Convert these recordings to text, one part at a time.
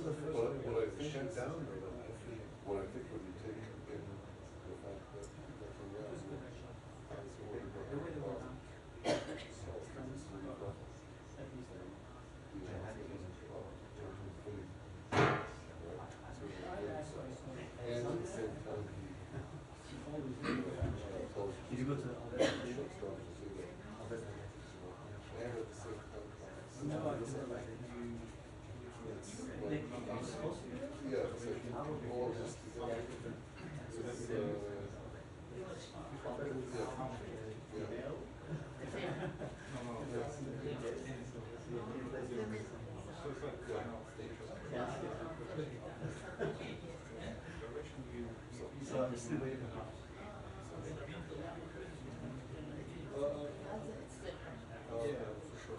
what I think shut down, what I think when you take in the fact that Netanyahu has ordered and at the same time Did you go to shuts down Jazeera, and at the same time yeah, it's like all just together. It's So I'm still waiting for for sure.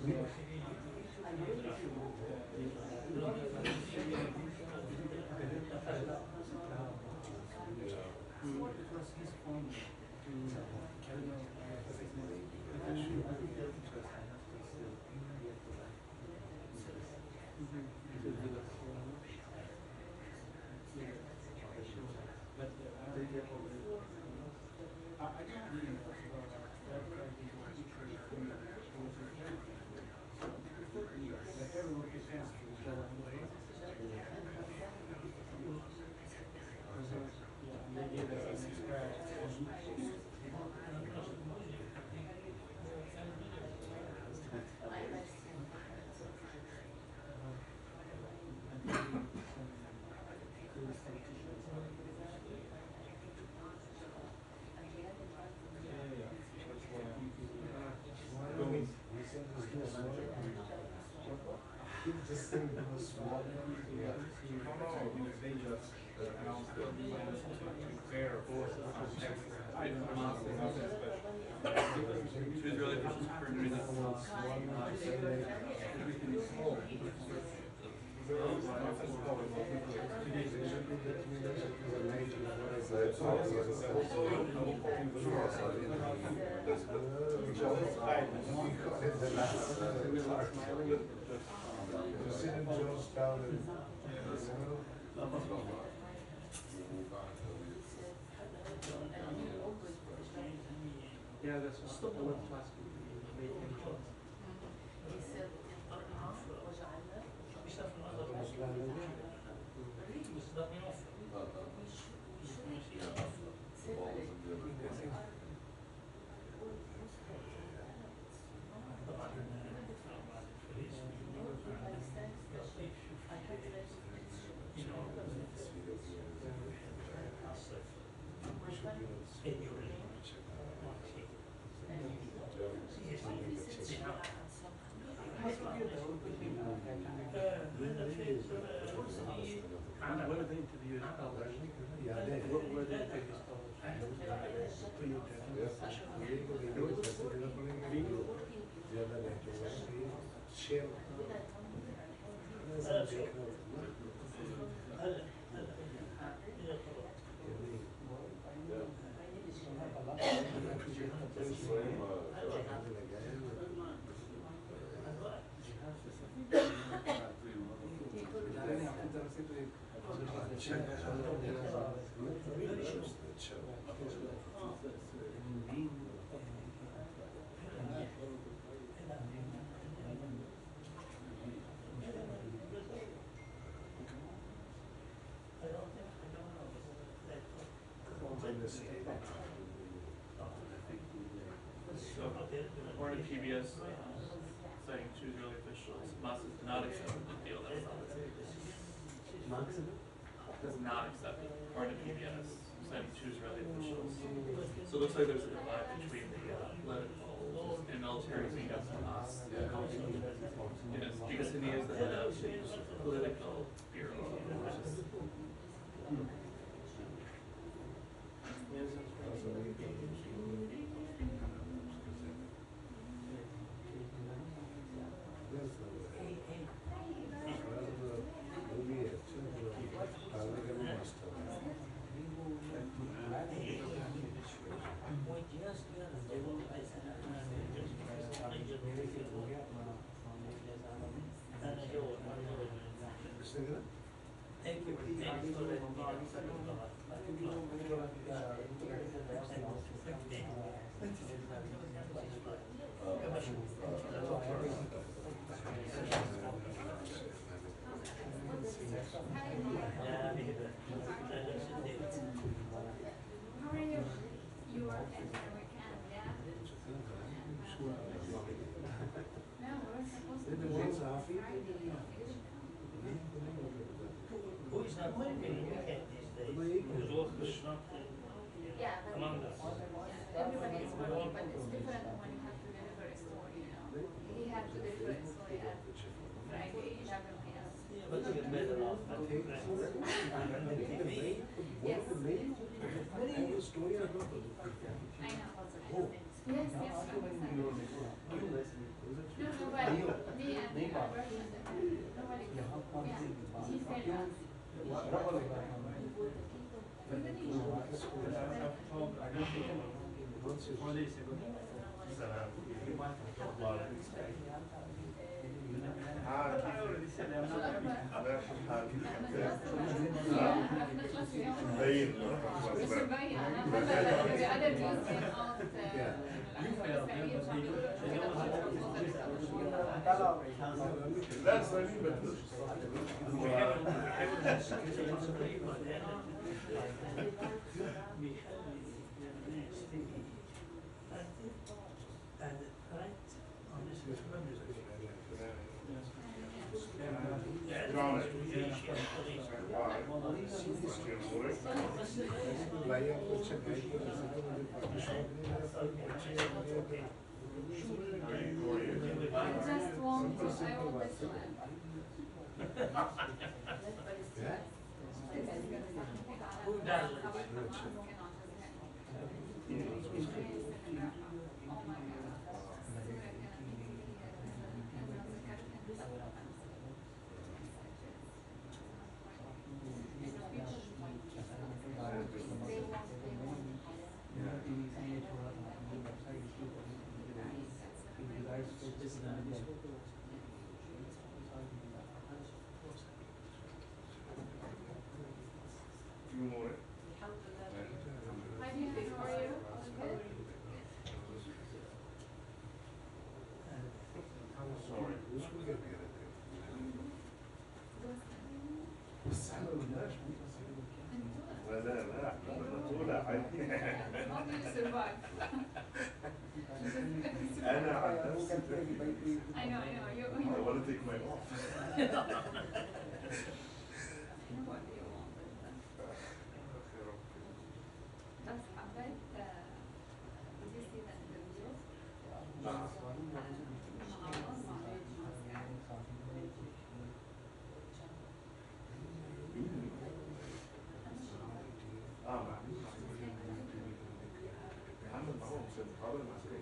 Yeah. Just saying because small. Yeah. They just announced that we want to prepare for Hamas is nothing special. Israeli officials everything is small. Yeah, that's what I want to ask you. the interview is published? याद है Where the interview is published? To you, ज़्यादा बेहतर है share So, according to PBS, citing two Israeli officials, Hamas does not accept the deal that was on the table. Does not accept it, according to PBS, citing two Israeli officials. So it looks like there's a divide between the political and military wing of Hamas. Yes, because he is the head of the political bureau. Yeah, but everybody is working, but it's different when you have to deliver a story, you know. He had to deliver a story at Friday, 11 p.m. Yes. I know. Yes, yes. No, nobody. Me and the other person. Nobody. Yeah. He said us. That's what I mean, but I know. I want to take my off. What do you want? That's a bit, did you see that in the video? عمل معاهم في القرار العسكري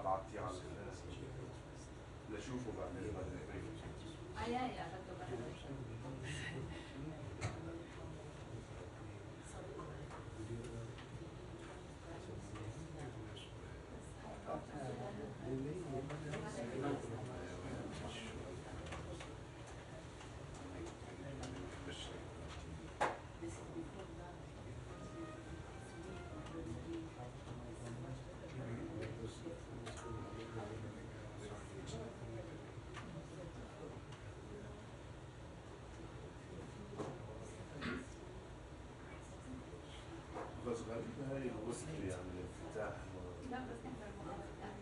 بعتي على الناس لا شوفوا بعملوا بس غريب هاي الوصل يعني الافتتاح لا بس احنا المؤسسات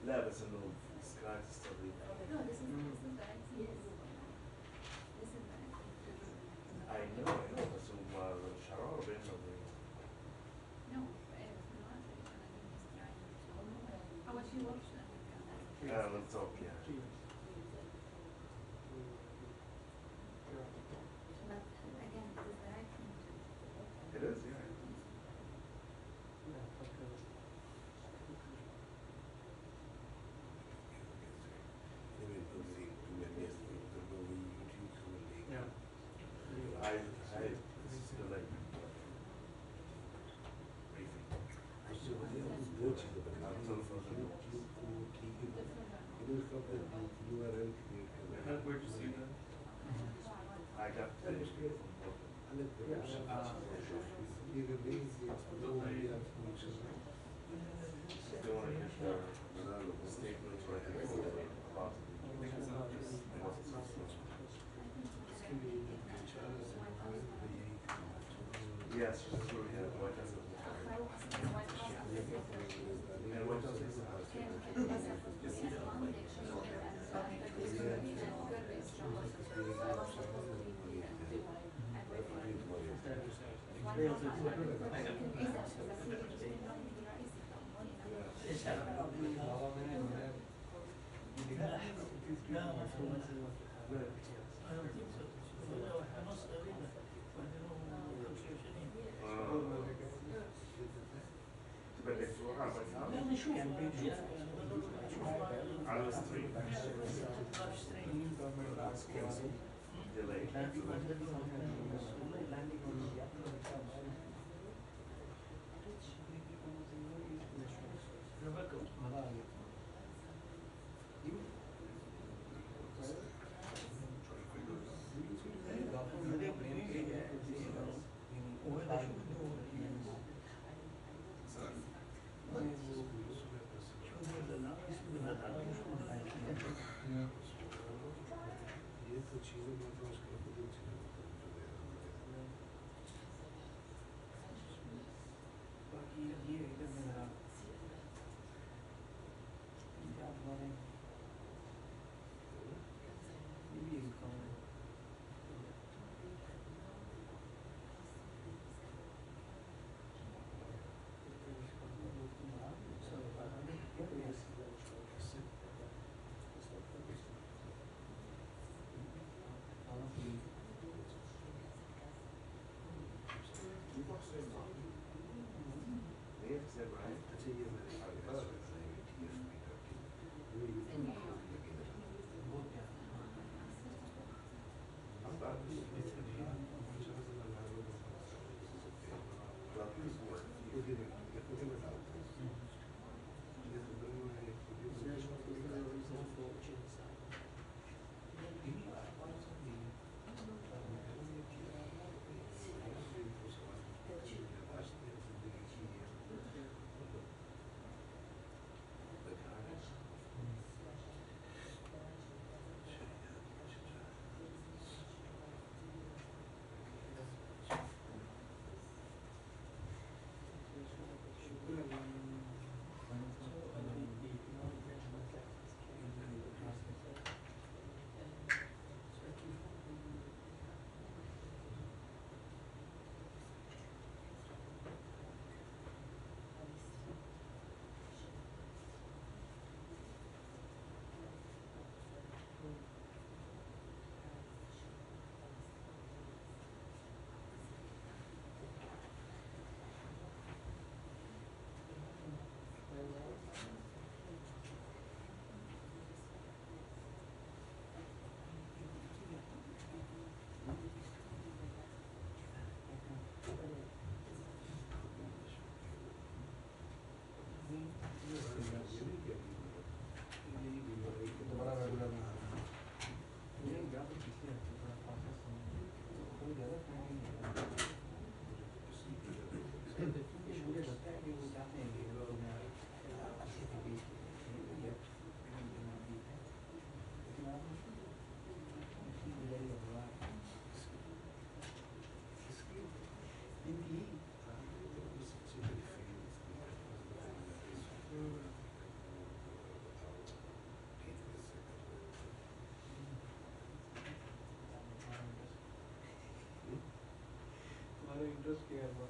لا بس انه سكاي تستضيف No, this is the idea. This is the I know بس هم شرارة بيننا وبين No, it's not. How much you watch that? let's talk yeah But again, it is the right thing to do. it is yeah Where'd you see that? I got finished they want to use the statements right here about yes, that's what we have. White House and White House على الستريم delayed Interesting as well.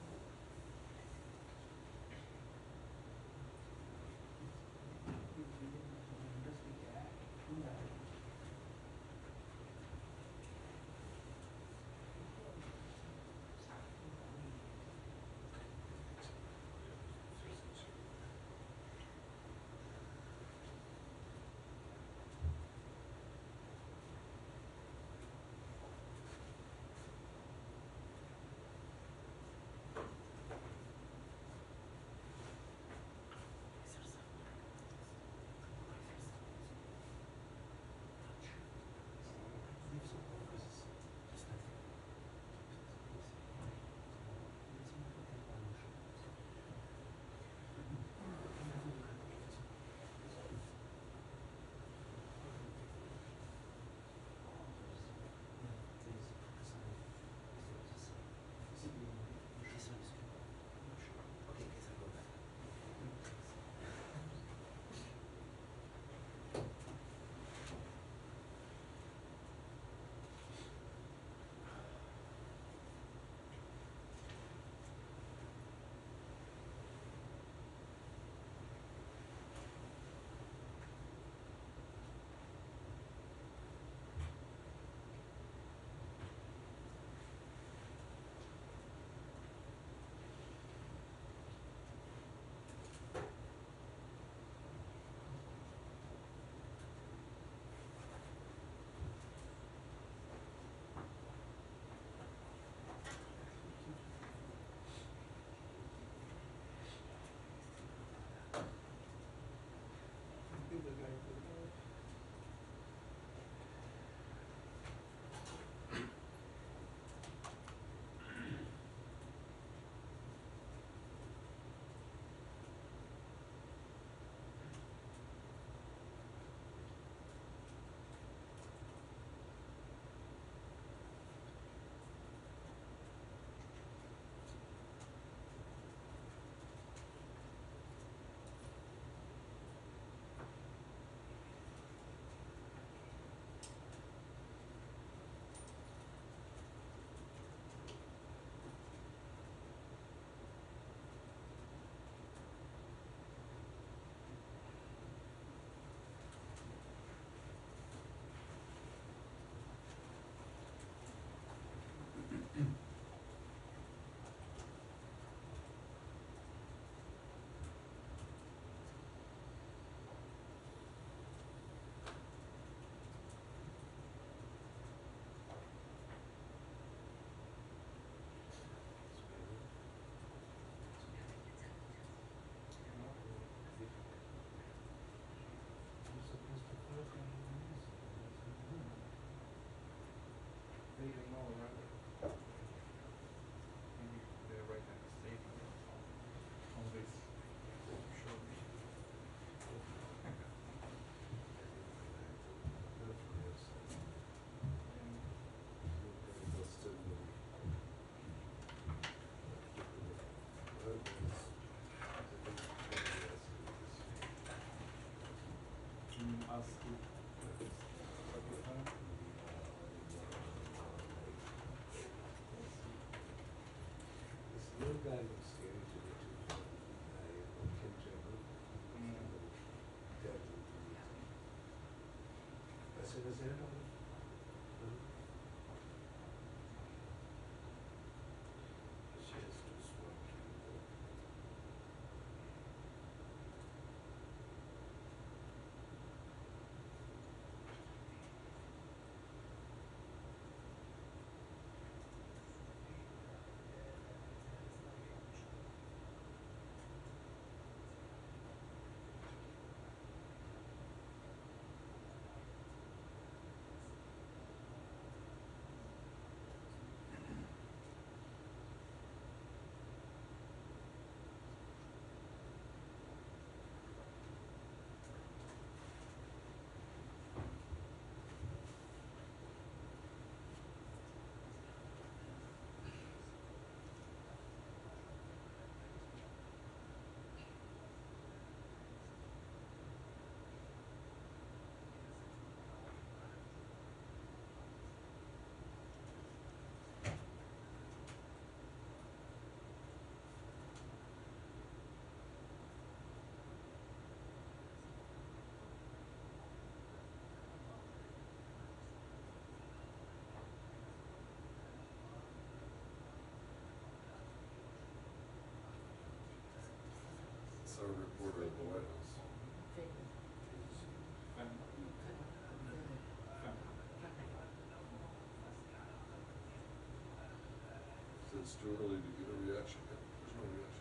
it's too early to get a reaction yet. There's no reaction.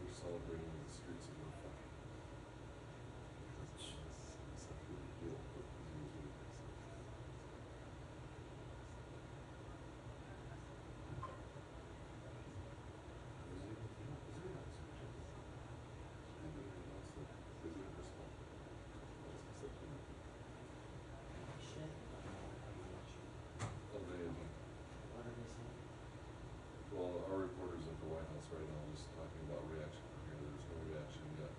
They're celebrating in the streets of Rafah. It's a big deal, but usually well, our reporters at the White House right now just talking about reaction from here. There's no reaction yet.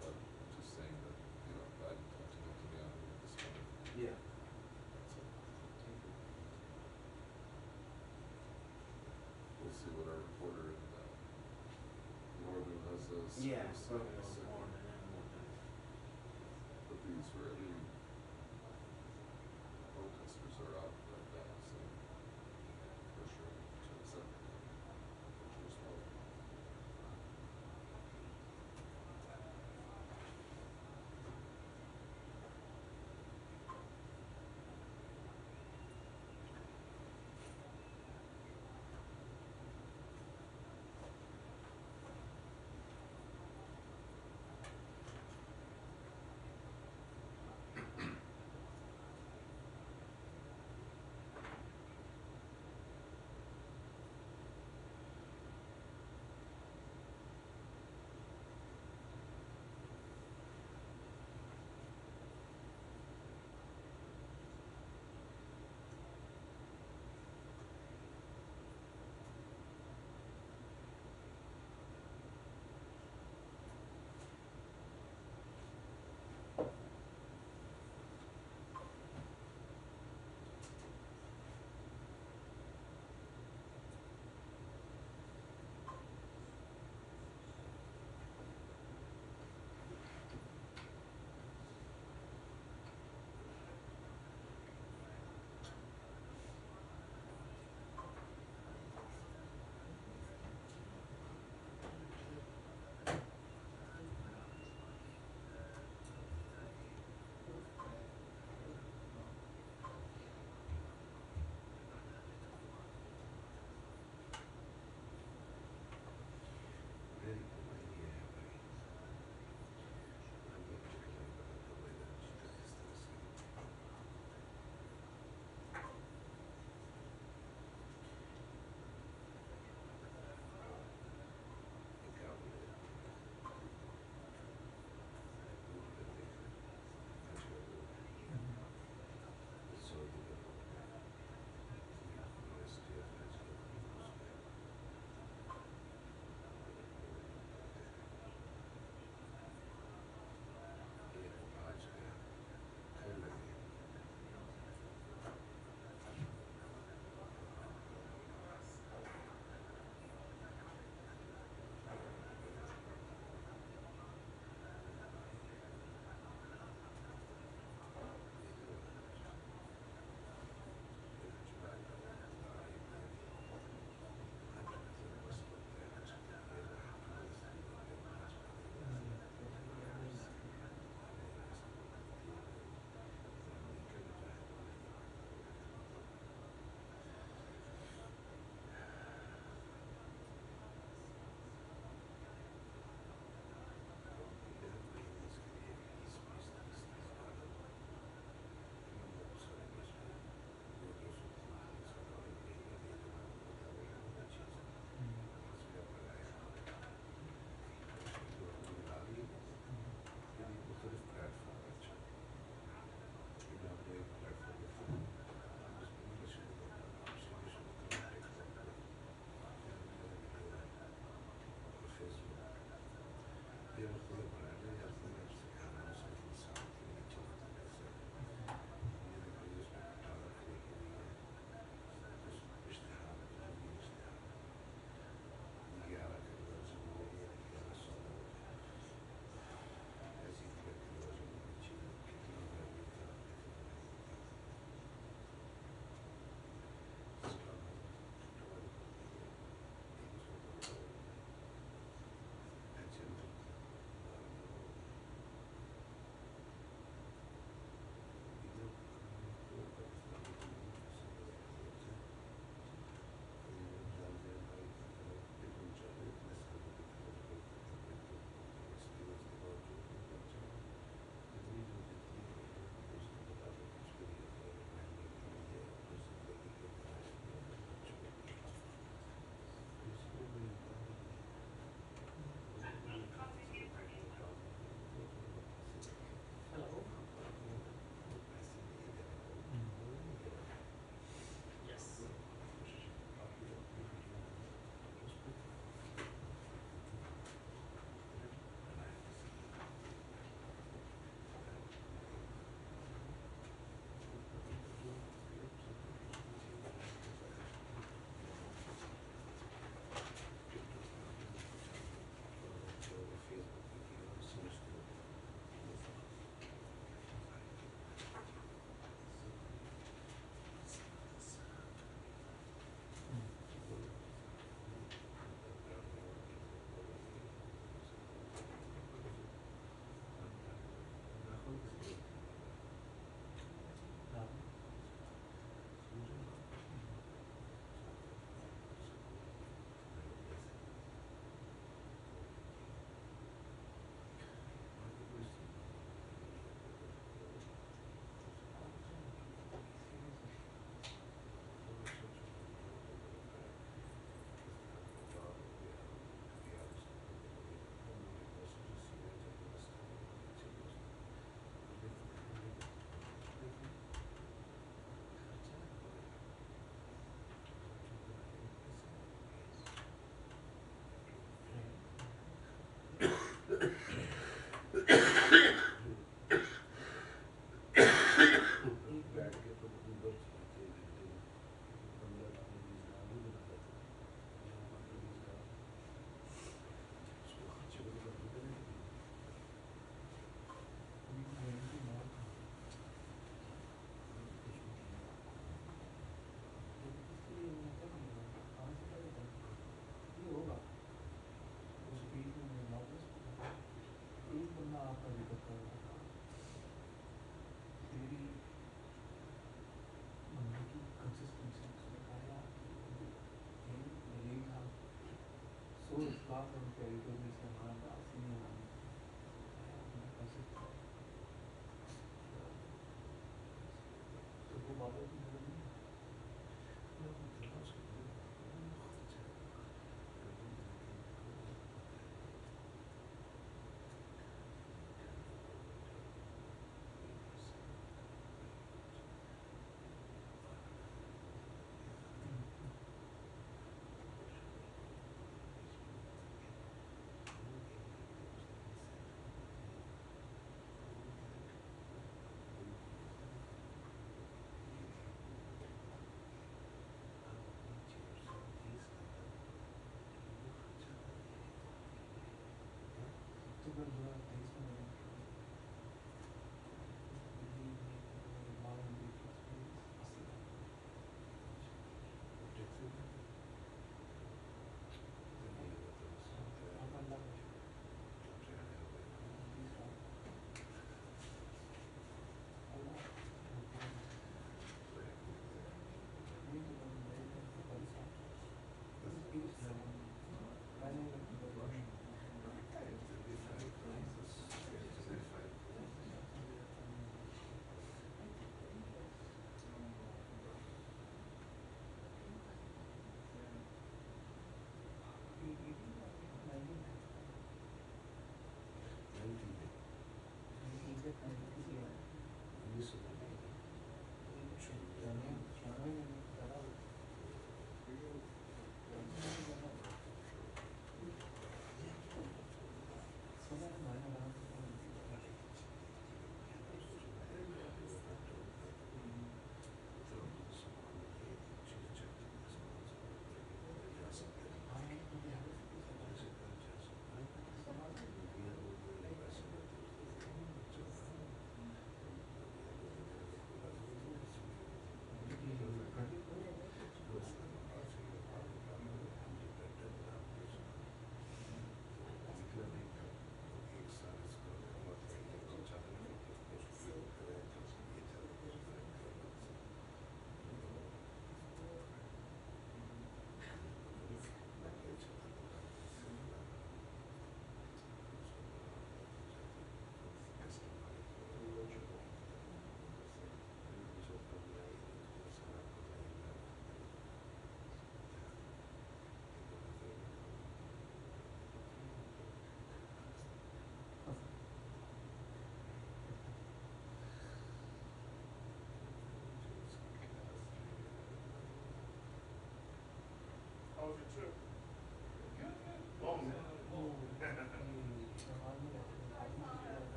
But just saying that, you know, Biden talked to Netanyahu this morning. Yeah. We'll see what our reporter in Northern Gaza says. Yeah. But the Israeli protesters are out like that, so for sure to accept as well. passano per i turni settimana, fino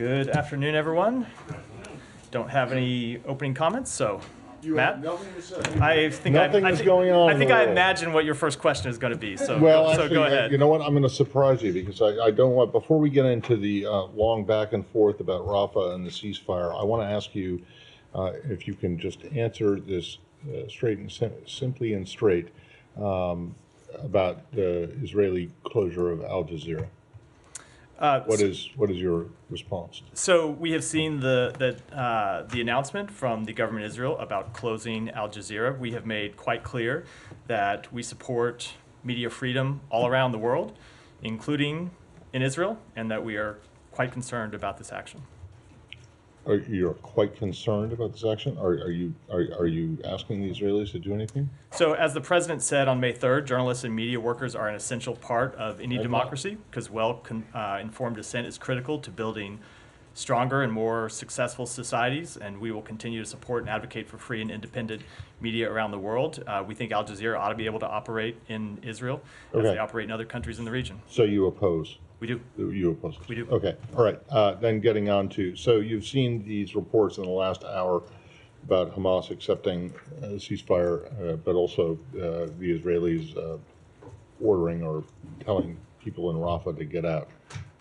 Good afternoon, everyone. Don't have any opening comments, so You Matt? have nothing to say. I think Nothing is going on I in think the I world. imagine what your first question is going to be. So Well, so actually, go ahead. you know what? I'm going to surprise you because I don't want, before we get into the long back and forth about Rafah and the ceasefire, I want to ask you if you can just answer this straight and simply and straight about the Israeli closure of Al Jazeera. What is your response? So we have seen the announcement from the government of Israel about closing Al Jazeera. We have made quite clear that we support media freedom all around the world, including in Israel, and that we are quite concerned about this action. You're quite concerned about this action? Are you asking the Israelis to do anything? So as the president said on May 3rd, journalists and media workers are an essential part of any democracy because well-informed dissent is critical to building stronger and more successful societies, and we will continue to support and advocate for free and independent media around the world. We think Al Jazeera ought to be able to operate in Israel as they operate in other countries in the region. So you oppose? We do. You oppose? We do. Okay, all right. Then getting on to, so you've seen these reports in the last hour about Hamas accepting a ceasefire, but also the Israelis ordering or telling people in Rafah to get out.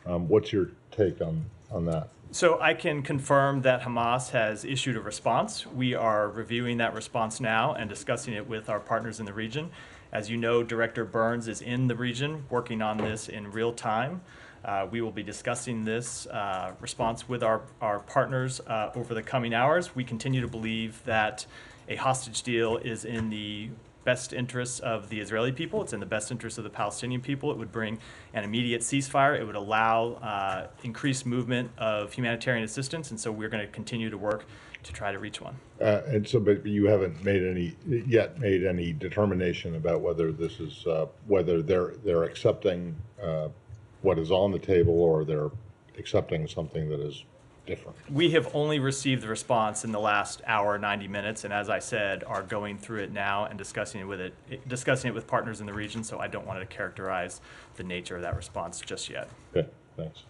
What's your take on that? So I can confirm that Hamas has issued a response. We are reviewing that response now and discussing it with our partners in the region. As you know, Director Burns is in the region working on this in real time. We will be discussing this response with our partners over the coming hours. We continue to believe that a hostage deal is in the best interests of the Israeli people. It's in the best interests of the Palestinian people. It would bring an immediate ceasefire. It would allow increased movement of humanitarian assistance, and so we're going to continue to work to try to reach one. And so, but you haven't made any determination about whether this is whether they're accepting what is on the table or they're accepting something that is different. We have only received the response in the last hour, 90 minutes, and as I said, are going through it now and discussing it with partners in the region. So I don't want to characterize the nature of that response just yet. Okay, thanks.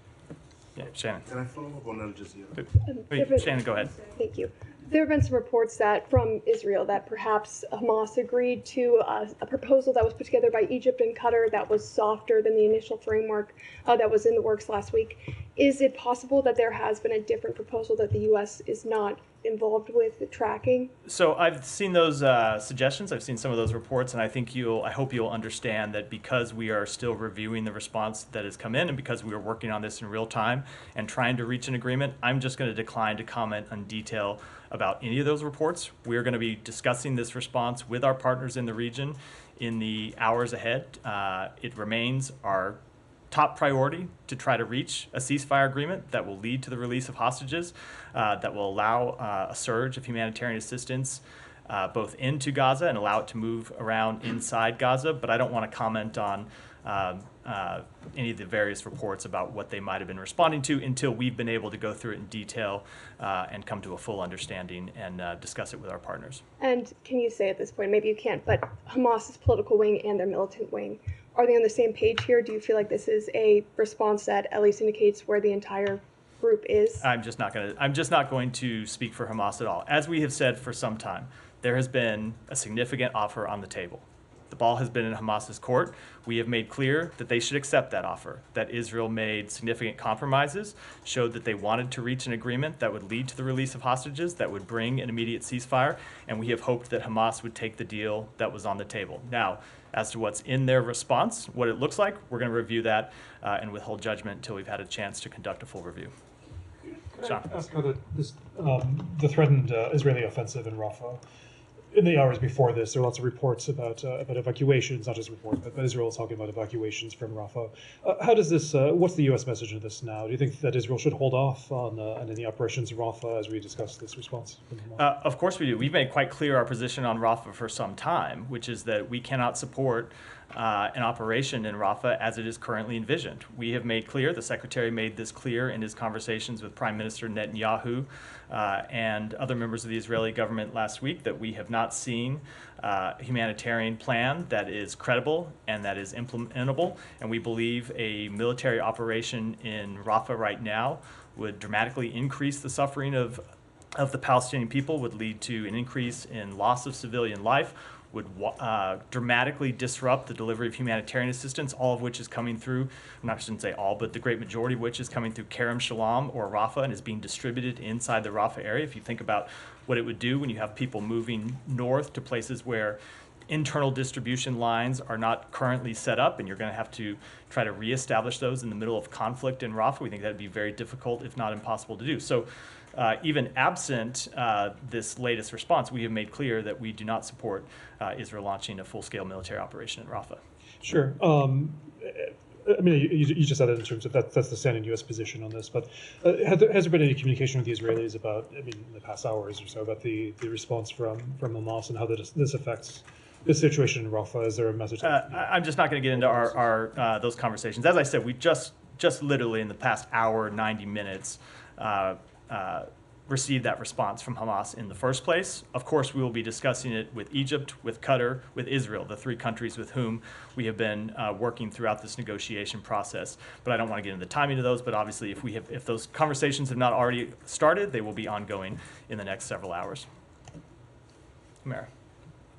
Yeah, Shannon. Can I follow up on Al Jazeera? Wait, Shannon, go ahead. Thank you. There have been some reports that from Israel that perhaps Hamas agreed to a proposal that was put together by Egypt and Qatar that was softer than the initial framework that was in the works last week. Is it possible that there has been a different proposal that the U.S. is not involved with the tracking? So I've seen those suggestions. I've seen some of those reports, and I hope you'll understand that because we are still reviewing the response that has come in, and because we are working on this in real time and trying to reach an agreement, I'm just going to decline to comment on detail about any of those reports. We're going to be discussing this response with our partners in the region in the hours ahead. It remains our top priority to try to reach a ceasefire agreement that will lead to the release of hostages, that will allow a surge of humanitarian assistance both into Gaza and allow it to move around inside Gaza. But I don't want to comment on any of the various reports about what they might have been responding to until we've been able to go through it in detail and come to a full understanding and discuss it with our partners. And can you say at this point, maybe you can't, but Hamas's political wing and their militant wing, are they on the same page here? Do you feel like this is a response that at least indicates where the entire group is? I'm just not going to speak for Hamas at all. As we have said for some time, there has been a significant offer on the table. The ball has been in Hamas's court. We have made clear that they should accept that offer, that Israel made significant compromises, showed that they wanted to reach an agreement that would lead to the release of hostages, that would bring an immediate ceasefire, and we have hoped that Hamas would take the deal that was on the table. Now, as to what's in their response, what it looks like, we're going to review that and withhold judgment until we've had a chance to conduct a full review. Can I ask about the threatened Israeli offensive in Rafah? In the hours before this, there were lots of reports about evacuations, not just reports, but Israel is talking about evacuations from Rafah. How does this, what's the U.S. message of this now? Do you think that Israel should hold off on any operations in Rafah as we discuss this response? Of course we do. We've made quite clear our position on Rafah for some time, which is that we cannot support an operation in Rafah as it is currently envisioned. We have made clear, the Secretary made this clear in his conversations with Prime Minister Netanyahu and other members of the Israeli government last week, that we have not seen a humanitarian plan that is credible and that is implementable. And we believe a military operation in Rafah right now would dramatically increase the suffering of the Palestinian people, would lead to an increase in loss of civilian life, would dramatically disrupt the delivery of humanitarian assistance, all of which is coming through, I shouldn't say all, but the great majority of which is coming through Kerem Shalom or Rafah and is being distributed inside the Rafah area. If you think about what it would do when you have people moving north to places where internal distribution lines are not currently set up, and you're going to have to try to reestablish those in the middle of conflict in Rafah, we think that would be very difficult, if not impossible to do. So even absent this latest response, we have made clear that we do not support Israel launching a full-scale military operation in Rafah. Sure. I mean, you just said it in terms of that's the standing U.S. position on this, but has there been any communication with the Israelis about, I mean, in the past hours or so, about the response from Hamas and how this affects the situation in Rafah? Is there a message? I'm just not going to get into our those conversations. As I said, we just literally in the past hour, 90 minutes, received that response from Hamas in the first place. Of course, we will be discussing it with Egypt, with Qatar, with Israel, the three countries with whom we have been working throughout this negotiation process. But I don't want to get into the timing of those, but obviously if those conversations have not already started, they will be ongoing in the next several hours. Mara.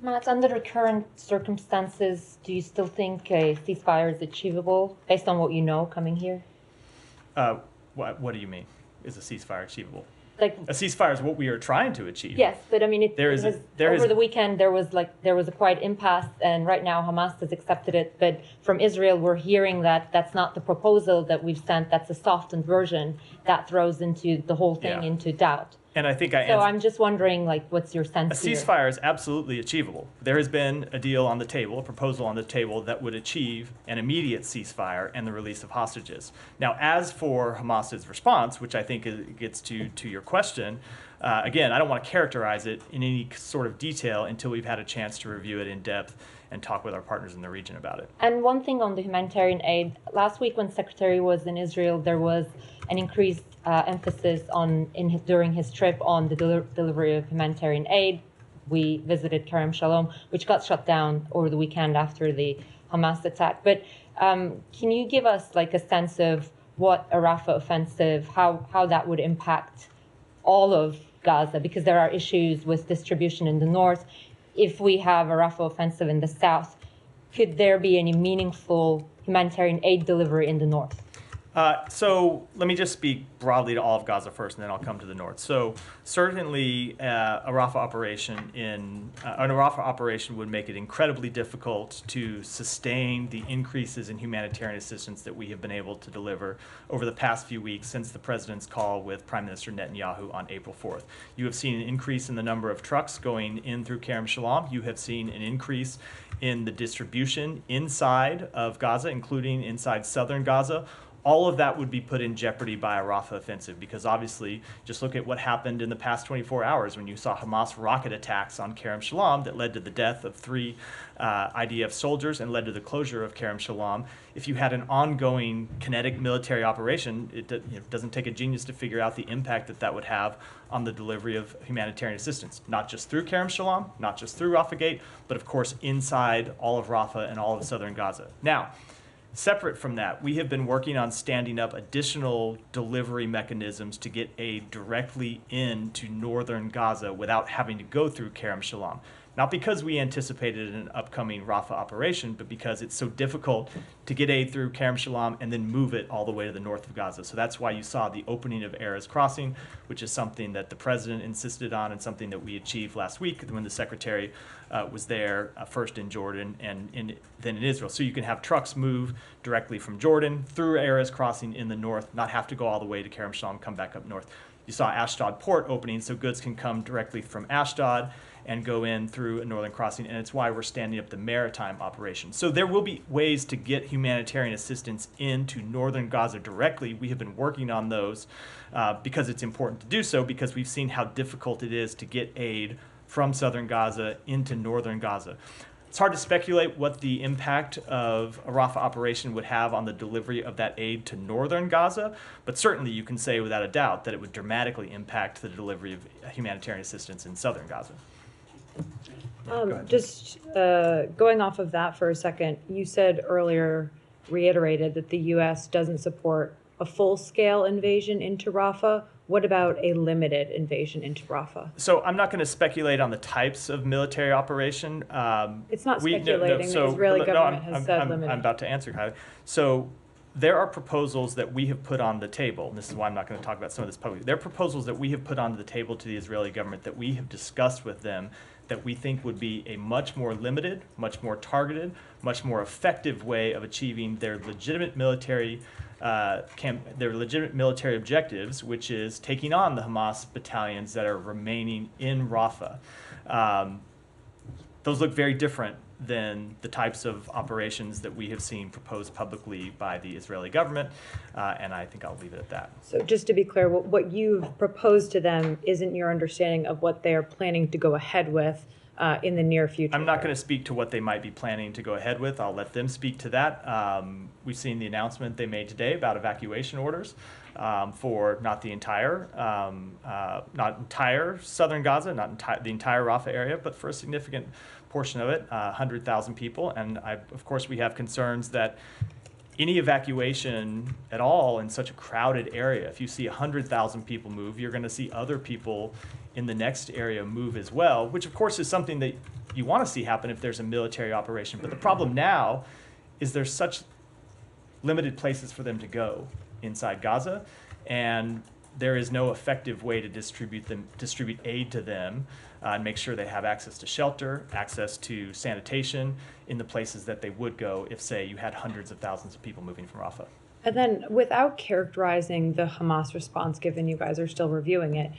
Matt, under the current circumstances, do you still think a ceasefire is achievable based on what you know coming here? What do you mean? Is a ceasefire achievable? Like a ceasefire is what we are trying to achieve. Yes, but I mean, over the weekend there was a quiet impasse, and right now Hamas has accepted it. But from Israel, we're hearing that that's not the proposal that we've sent. That's a softened version that throws into the whole thing into doubt. And I think I'm just wondering, what's your sense? A ceasefire is absolutely achievable. There has been a deal on the table, a proposal on the table that would achieve an immediate ceasefire and the release of hostages. Now, as for Hamas's response, which I think gets to your question, again, I don't want to characterize it in any sort of detail until we've had a chance to review it in depth and talk with our partners in the region about it. And one thing on the humanitarian aid, last week when Secretary was in Israel, there was an increased emphasis during his trip on the delivery of humanitarian aid. We visited Kerem Shalom, which got shut down over the weekend after the Hamas attack. But can you give us a sense of what a Rafah offensive, how that would impact all of Gaza? Because there are issues with distribution in the north. If we have a Rafah offensive in the south, could there be any meaningful humanitarian aid delivery in the north? So let me just speak broadly to all of Gaza first, and then I'll come to the north. So certainly a Rafah operation would make it incredibly difficult to sustain the increases in humanitarian assistance that we have been able to deliver over the past few weeks since the president's call with Prime Minister Netanyahu on April 4th. You have seen an increase in the number of trucks going in through Kerem Shalom. You have seen an increase in the distribution inside of Gaza, including inside southern Gaza. All of that would be put in jeopardy by a Rafah offensive, because obviously, just look at what happened in the past 24 hours when you saw Hamas rocket attacks on Kerem Shalom that led to the death of 3 IDF soldiers and led to the closure of Kerem Shalom. If you had an ongoing kinetic military operation, it doesn't take a genius to figure out the impact that would have on the delivery of humanitarian assistance, not just through Kerem Shalom, not just through Rafah Gate, but of course inside all of Rafah and all of southern Gaza. Now, separate from that, we have been working on standing up additional delivery mechanisms to get aid directly into northern Gaza without having to go through Kerem Shalom. Not because we anticipated an upcoming Rafah operation, but because it's so difficult to get aid through Kerem Shalom and then move it all the way to the north of Gaza. So that's why you saw the opening of Erez Crossing, which is something that the president insisted on and something that we achieved last week when the secretary was there, first in Jordan and then in Israel. So you can have trucks move directly from Jordan through Erez Crossing in the north, not have to go all the way to Kerem Shalom, come back up north. You saw Ashdod port opening, so goods can come directly from Ashdod and go in through a northern crossing, and it's why we're standing up the maritime operation. So there will be ways to get humanitarian assistance into northern Gaza directly. We have been working on those because it's important to do so, because we've seen how difficult it is to get aid from southern Gaza into northern Gaza. it's hard to speculate what the impact of a Rafah operation would have on the delivery of that aid to northern Gaza, but certainly you can say without a doubt that it would dramatically impact the delivery of humanitarian assistance in southern Gaza. Just going off of that for a second, you said earlier, reiterated that the U.S. doesn't support a full-scale invasion into Rafah. What about a limited invasion into Rafah? So I'm not going to speculate on the types of military operation. It's not speculating. The Israeli government has said limited. I'm about to answer, Kylie. So there are proposals that we have put on the table, and this is why I'm not going to talk about some of this publicly. There are proposals that we have put on the table to the Israeli government that we have discussed with them that we think would be a much more limited, much more targeted, much more effective way of achieving their legitimate military objectives, which is taking on the Hamas battalions that are remaining in Rafah. Those look very different than the types of operations that we have seen proposed publicly by the Israeli government, and I think I'll leave it at that. So just to be clear, what you've proposed to them isn't your understanding of what they are planning to go ahead with in the near future? I'm not going to speak to what they might be planning to go ahead with. I'll let them speak to that. We've seen the announcement they made today about evacuation orders for not the entire southern Gaza, not the entire Rafah area, but for a significant portion of it, 100,000 people. And of course, we have concerns that any evacuation at all in such a crowded area, if you see 100,000 people move, you're going to see other people in the next area move as well, which of course is something that you want to see happen if there's a military operation. But the problem now is there's such limited places for them to go inside Gaza, and there is no effective way to distribute aid to them and make sure they have access to shelter, access to sanitation in the places that they would go if, say, you had hundreds of thousands of people moving from Rafah. And then, without characterizing the Hamas response, given you guys are still reviewing it,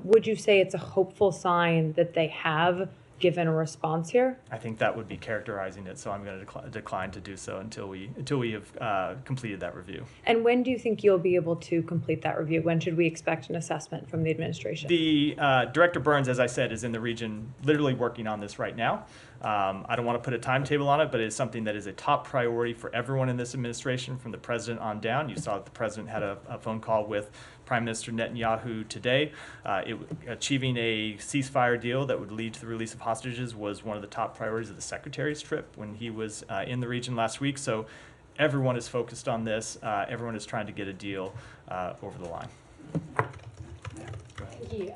would you say it's a hopeful sign that they have given a response here? I think that would be characterizing it, so I'm going to decline to do so until we have completed that review. And when do you think you'll be able to complete that review? When should we expect an assessment from the administration? The Director Burns, as I said, is in the region literally working on this right now. I don't want to put a timetable on it, but it is something that is a top priority for everyone in this administration, from the president on down. You saw that the president had a phone call with Prime Minister Netanyahu today. Achieving a ceasefire deal that would lead to the release of hostages was one of the top priorities of the Secretary's trip when he was in the region last week. So everyone is focused on this. Everyone is trying to get a deal over the line. Thank you.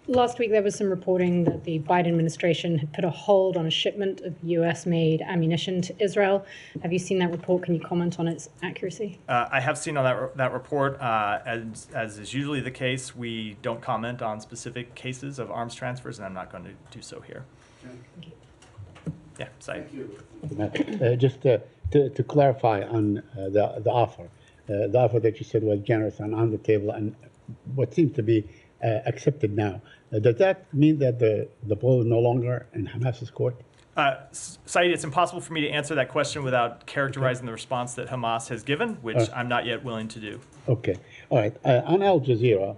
Last week there was some reporting that the Biden administration had put a hold on a shipment of US-made ammunition to Israel. Have you seen that report? Can you comment on its accuracy? I have seen on that report. As is usually the case, we don't comment on specific cases of arms transfers, and I'm not going to do so here. Thank you. Yeah, Saeed. Just to clarify on the offer that you said was generous and on the table and what seems to be accepted now. Does that mean that the ball is no longer in Hamas's court? Saeed, it's impossible for me to answer that question without characterizing the response that Hamas has given, which I'm not yet willing to do. Okay. All right. On Al Jazeera,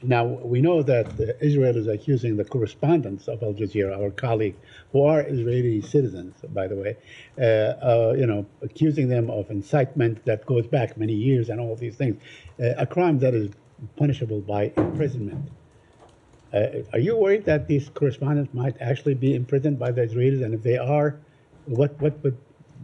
now we know that Israel is accusing the correspondents of Al Jazeera, our colleague, who are Israeli citizens, by the way, accusing them of incitement that goes back many years and all these things, a crime that is punishable by imprisonment. Are you worried that these correspondents might actually be imprisoned by the Israelis? And if they are, what would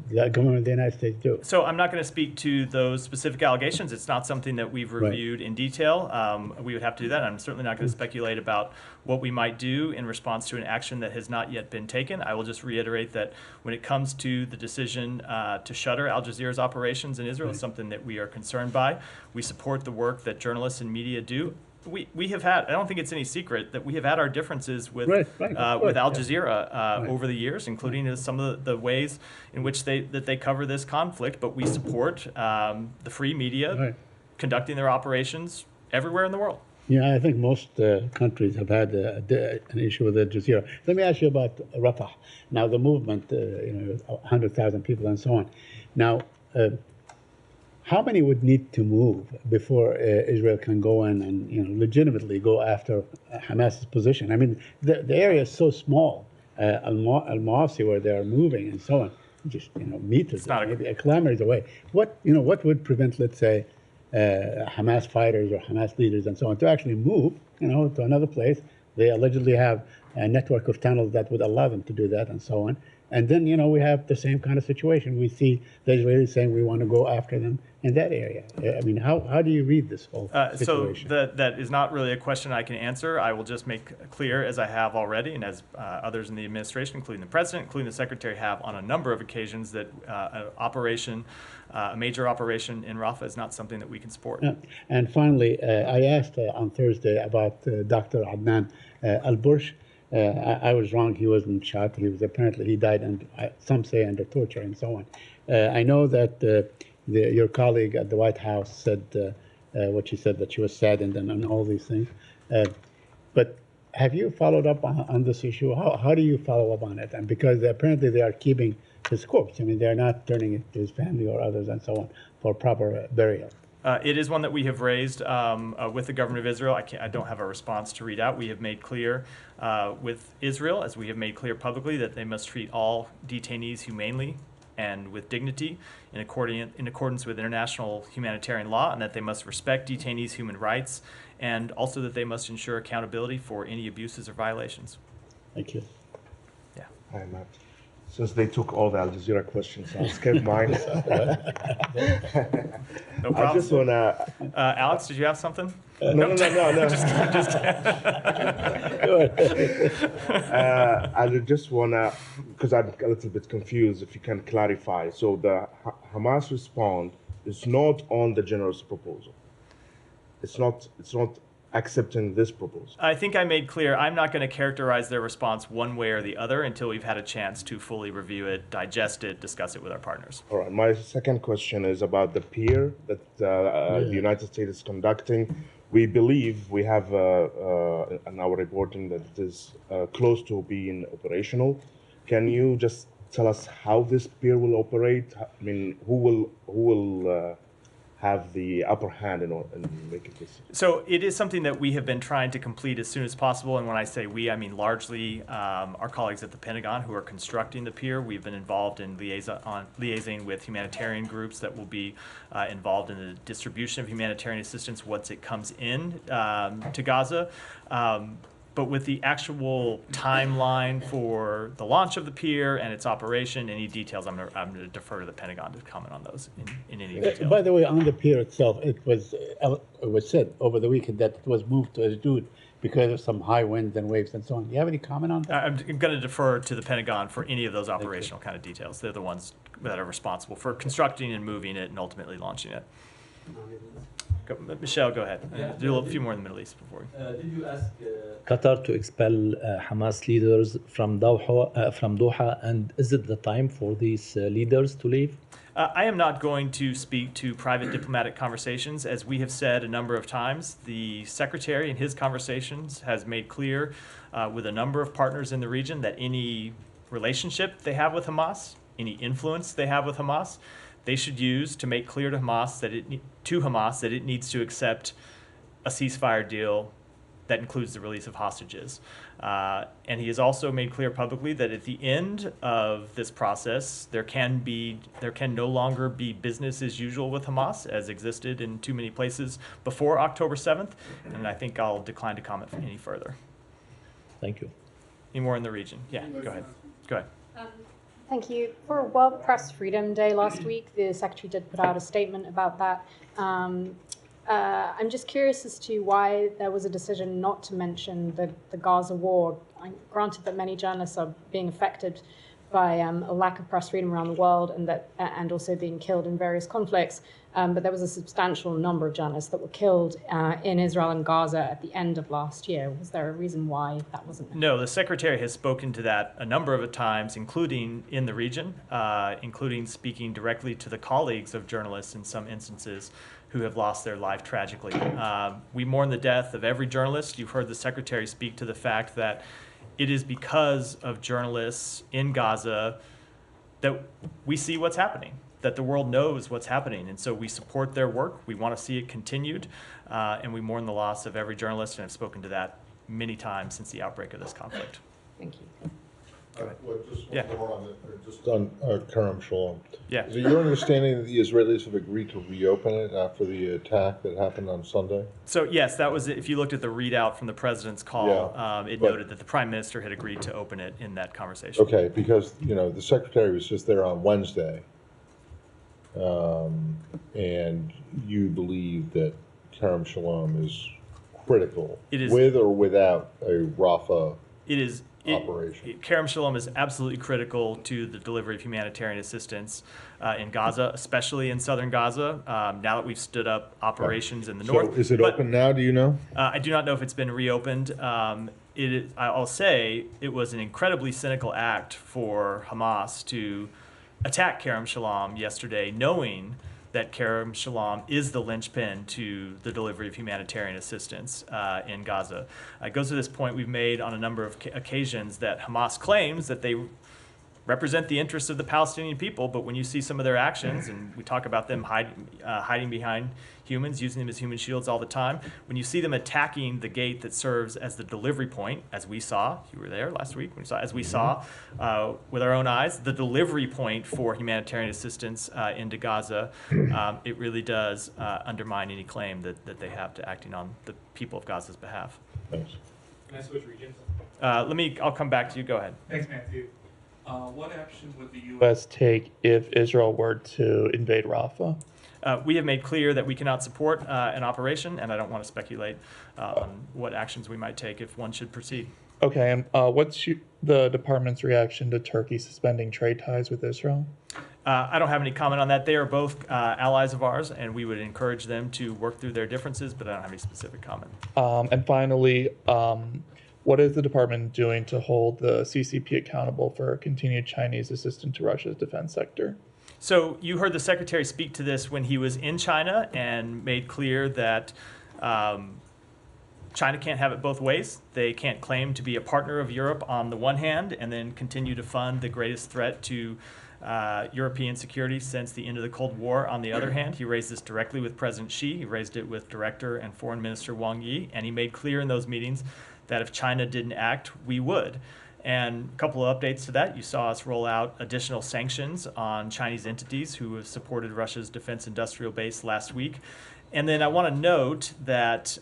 the government of the United States do? So I'm not going to speak to those specific allegations. It's not something that we've reviewed in detail. We would have to do that. I'm certainly not going to speculate about what we might do in response to an action that has not yet been taken. I will just reiterate that when it comes to the decision to shutter Al Jazeera's operations in Israel, it's something that we are concerned by. We support the work that journalists and media do. We have had, I don't think it's any secret that we have had our differences with with Al Jazeera over the years, including some of the ways in which they cover this conflict. But we support the free media conducting their operations everywhere in the world. Yeah, I think most countries have had an issue with Al Jazeera. Let me ask you about Rafah. Now, the movement, 100,000 people and so on. Now, how many would need to move before Israel can go in and legitimately go after Hamas's position? I mean, the area is so small Al-Mawasi, where they are moving and so on, just meters, not maybe kilometers away. What would prevent, let's say, Hamas fighters or Hamas leaders and so on to actually move, to another place? They allegedly have a network of tunnels that would allow them to do that and so on. And then, we have the same kind of situation. We see the Israelis saying we want to go after them in that area. I mean, how do you read this whole situation? So that is not really a question I can answer. I will just make clear, as I have already, and as others in the administration, including the president, including the secretary, have on a number of occasions, that a major operation in Rafah is not something that we can support. And finally, I asked on Thursday about Dr. Adnan Al-Bursh. I was wrong. He wasn't shot. He died, and some say under torture and so on. I know that your colleague at the White House said what she said, that she was saddened and all these things. But have you followed up on this issue? How do you follow up on it? And because apparently they are keeping his corpse. I mean, they're not turning it to his family or others and so on for proper burial. It is one that we have raised with the government of Israel. I don't have a response to read out. We have made clear with Israel, as we have made clear publicly, that they must treat all detainees humanely and with dignity in accordance with international humanitarian law, and that they must respect detainees' human rights, and also that they must ensure accountability for any abuses or violations. Thank you. Yeah. Hi, Matt. Since they took all the Al Jazeera questions, I'll skip mine. No problem. I just want to... Alex, did you have something? No. Just kidding. I just want to, because I'm a little bit confused, if you can clarify. So the Hamas response is not on the general's proposal. It's not accepting this proposal. I think I made clear I'm not going to characterize their response one way or the other until we've had a chance to fully review it, digest it, discuss it with our partners. All right. My second question is about the pier that the United States is conducting. We believe we have in our reporting that it is close to being operational. Can you just tell us how this pier will operate? I mean, who will have the upper hand in making this? So it is something that we have been trying to complete as soon as possible. And when I say we, I mean largely our colleagues at the Pentagon who are constructing the pier. We've been involved in liaising with humanitarian groups that will be involved in the distribution of humanitarian assistance once it comes in to Gaza. But with the actual timeline for the launch of the pier and its operation, any details, I'm going to defer to the Pentagon to comment on those in any detail. By the way, on the pier itself, it was said over the weekend that it was moved to Ashdod because of some high winds and waves and so on. Do you have any comment on that? I'm going to defer to the Pentagon for any of those operational kind of details. They're the ones that are responsible for constructing and moving it and ultimately launching it. Michelle, go ahead. Do a few more in the Middle East before we... Did you ask Qatar to expel Hamas leaders from Doha, and is it the time for these leaders to leave? I am not going to speak to private diplomatic conversations. As we have said a number of times, the Secretary in his conversations has made clear with a number of partners in the region that any relationship they have with Hamas, any influence they have with Hamas, they should use to make clear to Hamas that it needs to accept a ceasefire deal that includes the release of hostages. And he has also made clear publicly that at the end of this process, there can no longer be business as usual with Hamas as existed in too many places before October 7th. And I think I'll decline to comment any further. Thank you. Any more in the region? Yeah, go ahead. Go ahead. Thank you. For World Press Freedom Day last week, the Secretary did put out a statement about that. I'm just curious as to why there was a decision not to mention the Gaza war. Granted that many journalists are being affected by a lack of press freedom around the world and also being killed in various conflicts, but there was a substantial number of journalists that were killed in Israel and Gaza at the end of last year. Was there a reason why that wasn't mentioned? No, the Secretary has spoken to that a number of times, including in the region, including speaking directly to the colleagues of journalists in some instances who have lost their life tragically. We mourn the death of every journalist. You've heard the Secretary speak to the fact that it is because of journalists in Gaza that we see what's happening, that the world knows what's happening. And so we support their work. We want to see it continued. And we mourn the loss of every journalist, and I've spoken to that many times since the outbreak of this conflict. Thank you. Just Yeah. one more on just on Kerem Shalom. Yeah. Is it your understanding that the Israelis have agreed to reopen it after the attack that happened on Sunday? So yes, that was it. If you looked at the readout from the president's call, it but- noted that the prime minister had agreed to open it in that conversation. Okay, because, the secretary was just there on Wednesday. And you believe that Kerem Shalom is critical, It is- with or without a Rafah It is operation. Kerem Shalom is absolutely critical to the delivery of humanitarian assistance in Gaza, especially in southern Gaza. Now that we've stood up operations in the north, So is it But, open now, do you know? I do not know if it's been reopened. I'll say it was an incredibly cynical act for Hamas to attack Kerem Shalom yesterday, knowing that Kerem Shalom is the linchpin to the delivery of humanitarian assistance in Gaza. It goes to this point we've made on a number of occasions that Hamas claims that they represent the interests of the Palestinian people, but when you see some of their actions, and we talk about them hiding behind humans, using them as human shields all the time, when you see them attacking the gate that serves as the delivery point, as we saw, you were there last week, as we saw with our own eyes, the delivery point for humanitarian assistance into Gaza, it really does undermine any claim that they have to acting on the people of Gaza's behalf. Thanks. Can I switch regions? I'll come back to you. Go ahead. Thanks, Matthew. What action would the U.S. take if Israel were to invade Rafah? We have made clear that we cannot support an operation, and I don't want to speculate on what actions we might take if one should proceed. Okay, and what's the department's reaction to Turkey suspending trade ties with Israel? I don't have any comment on that. They are both allies of ours, and we would encourage them to work through their differences, but I don't have any specific comment. And finally, what is the department doing to hold the CCP accountable for continued Chinese assistance to Russia's defense sector? So you heard the secretary speak to this when he was in China and made clear that China can't have it both ways. They can't claim to be a partner of Europe on the one hand and then continue to fund the greatest threat to European security since the end of the Cold War on the other hand. He raised this directly with President Xi. He raised it with Director and Foreign Minister Wang Yi, and he made clear in those meetings that if China didn't act, we would. And a couple of updates to that. You saw us roll out additional sanctions on Chinese entities who have supported Russia's defense industrial base last week. And then I want to note that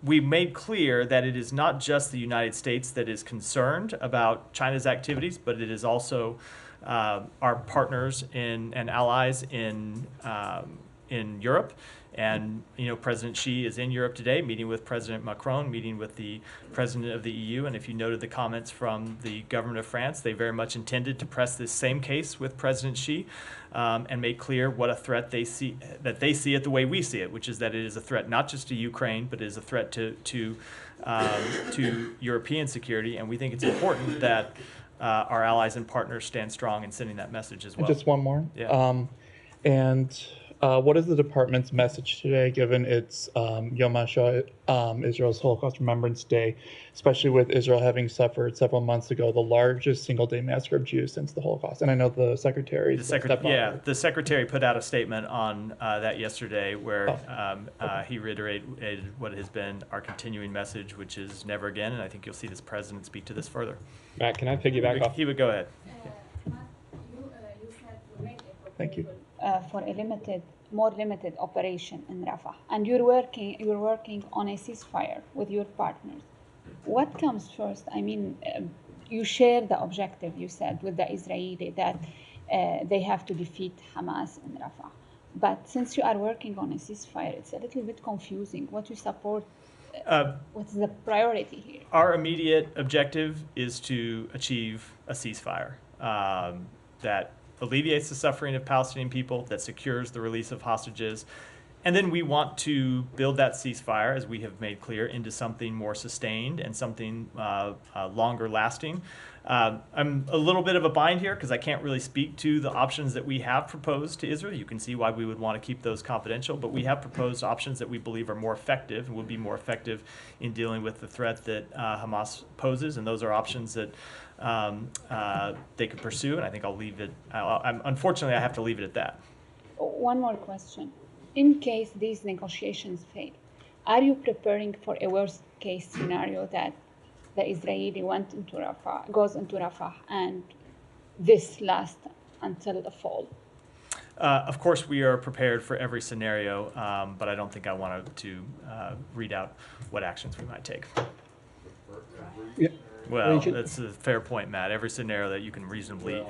we made clear that it is not just the United States that is concerned about China's activities, but it is also our partners and allies in Europe. And, President Xi is in Europe today, meeting with President Macron, meeting with the president of the EU. And if you noted the comments from the government of France, they very much intended to press this same case with President Xi and make clear what a threat they see it the way we see it, which is that it is a threat not just to Ukraine, but it is a threat to European security. And we think it's important that our allies and partners stand strong in sending that message as well. And just one more. Yeah. What is the department's message today, given it's Yom HaShoah, Israel's Holocaust Remembrance Day, especially with Israel having suffered several months ago the largest single-day massacre of Jews since the Holocaust? And I know the secretary. The secretary put out a statement on that yesterday where he reiterated what has been our continuing message, which is never again. And I think you'll see this president speak to this further. Matt, can I piggyback off? He would go ahead. Thank you. For a more limited operation in Rafah, and you're working on a ceasefire with your partners. What comes first? I mean, you share the objective, you said, with the Israeli that they have to defeat Hamas in Rafah. But since you are working on a ceasefire, it's a little bit confusing. What you support, what's the priority here? Our immediate objective is to achieve a ceasefire that alleviates the suffering of Palestinian people, that secures the release of hostages. And then we want to build that ceasefire, as we have made clear, into something more sustained and something longer lasting. I'm a little bit of a bind here because I can't really speak to the options that we have proposed to Israel. You can see why we would want to keep those confidential, but we have proposed options that we believe are more effective and would be more effective in dealing with the threat that Hamas poses, and those are options that they could pursue, and I think I'll leave it. Unfortunately, I have to leave it at that. One more question. In case these negotiations fail, are you preparing for a worst-case scenario that the Israeli goes into Rafah, and this lasts until the fall? Of course, we are prepared for every scenario, but I don't think I wanted to read out what actions we might take. Yeah. Well, that's a fair point, Matt. Every scenario that you can reasonably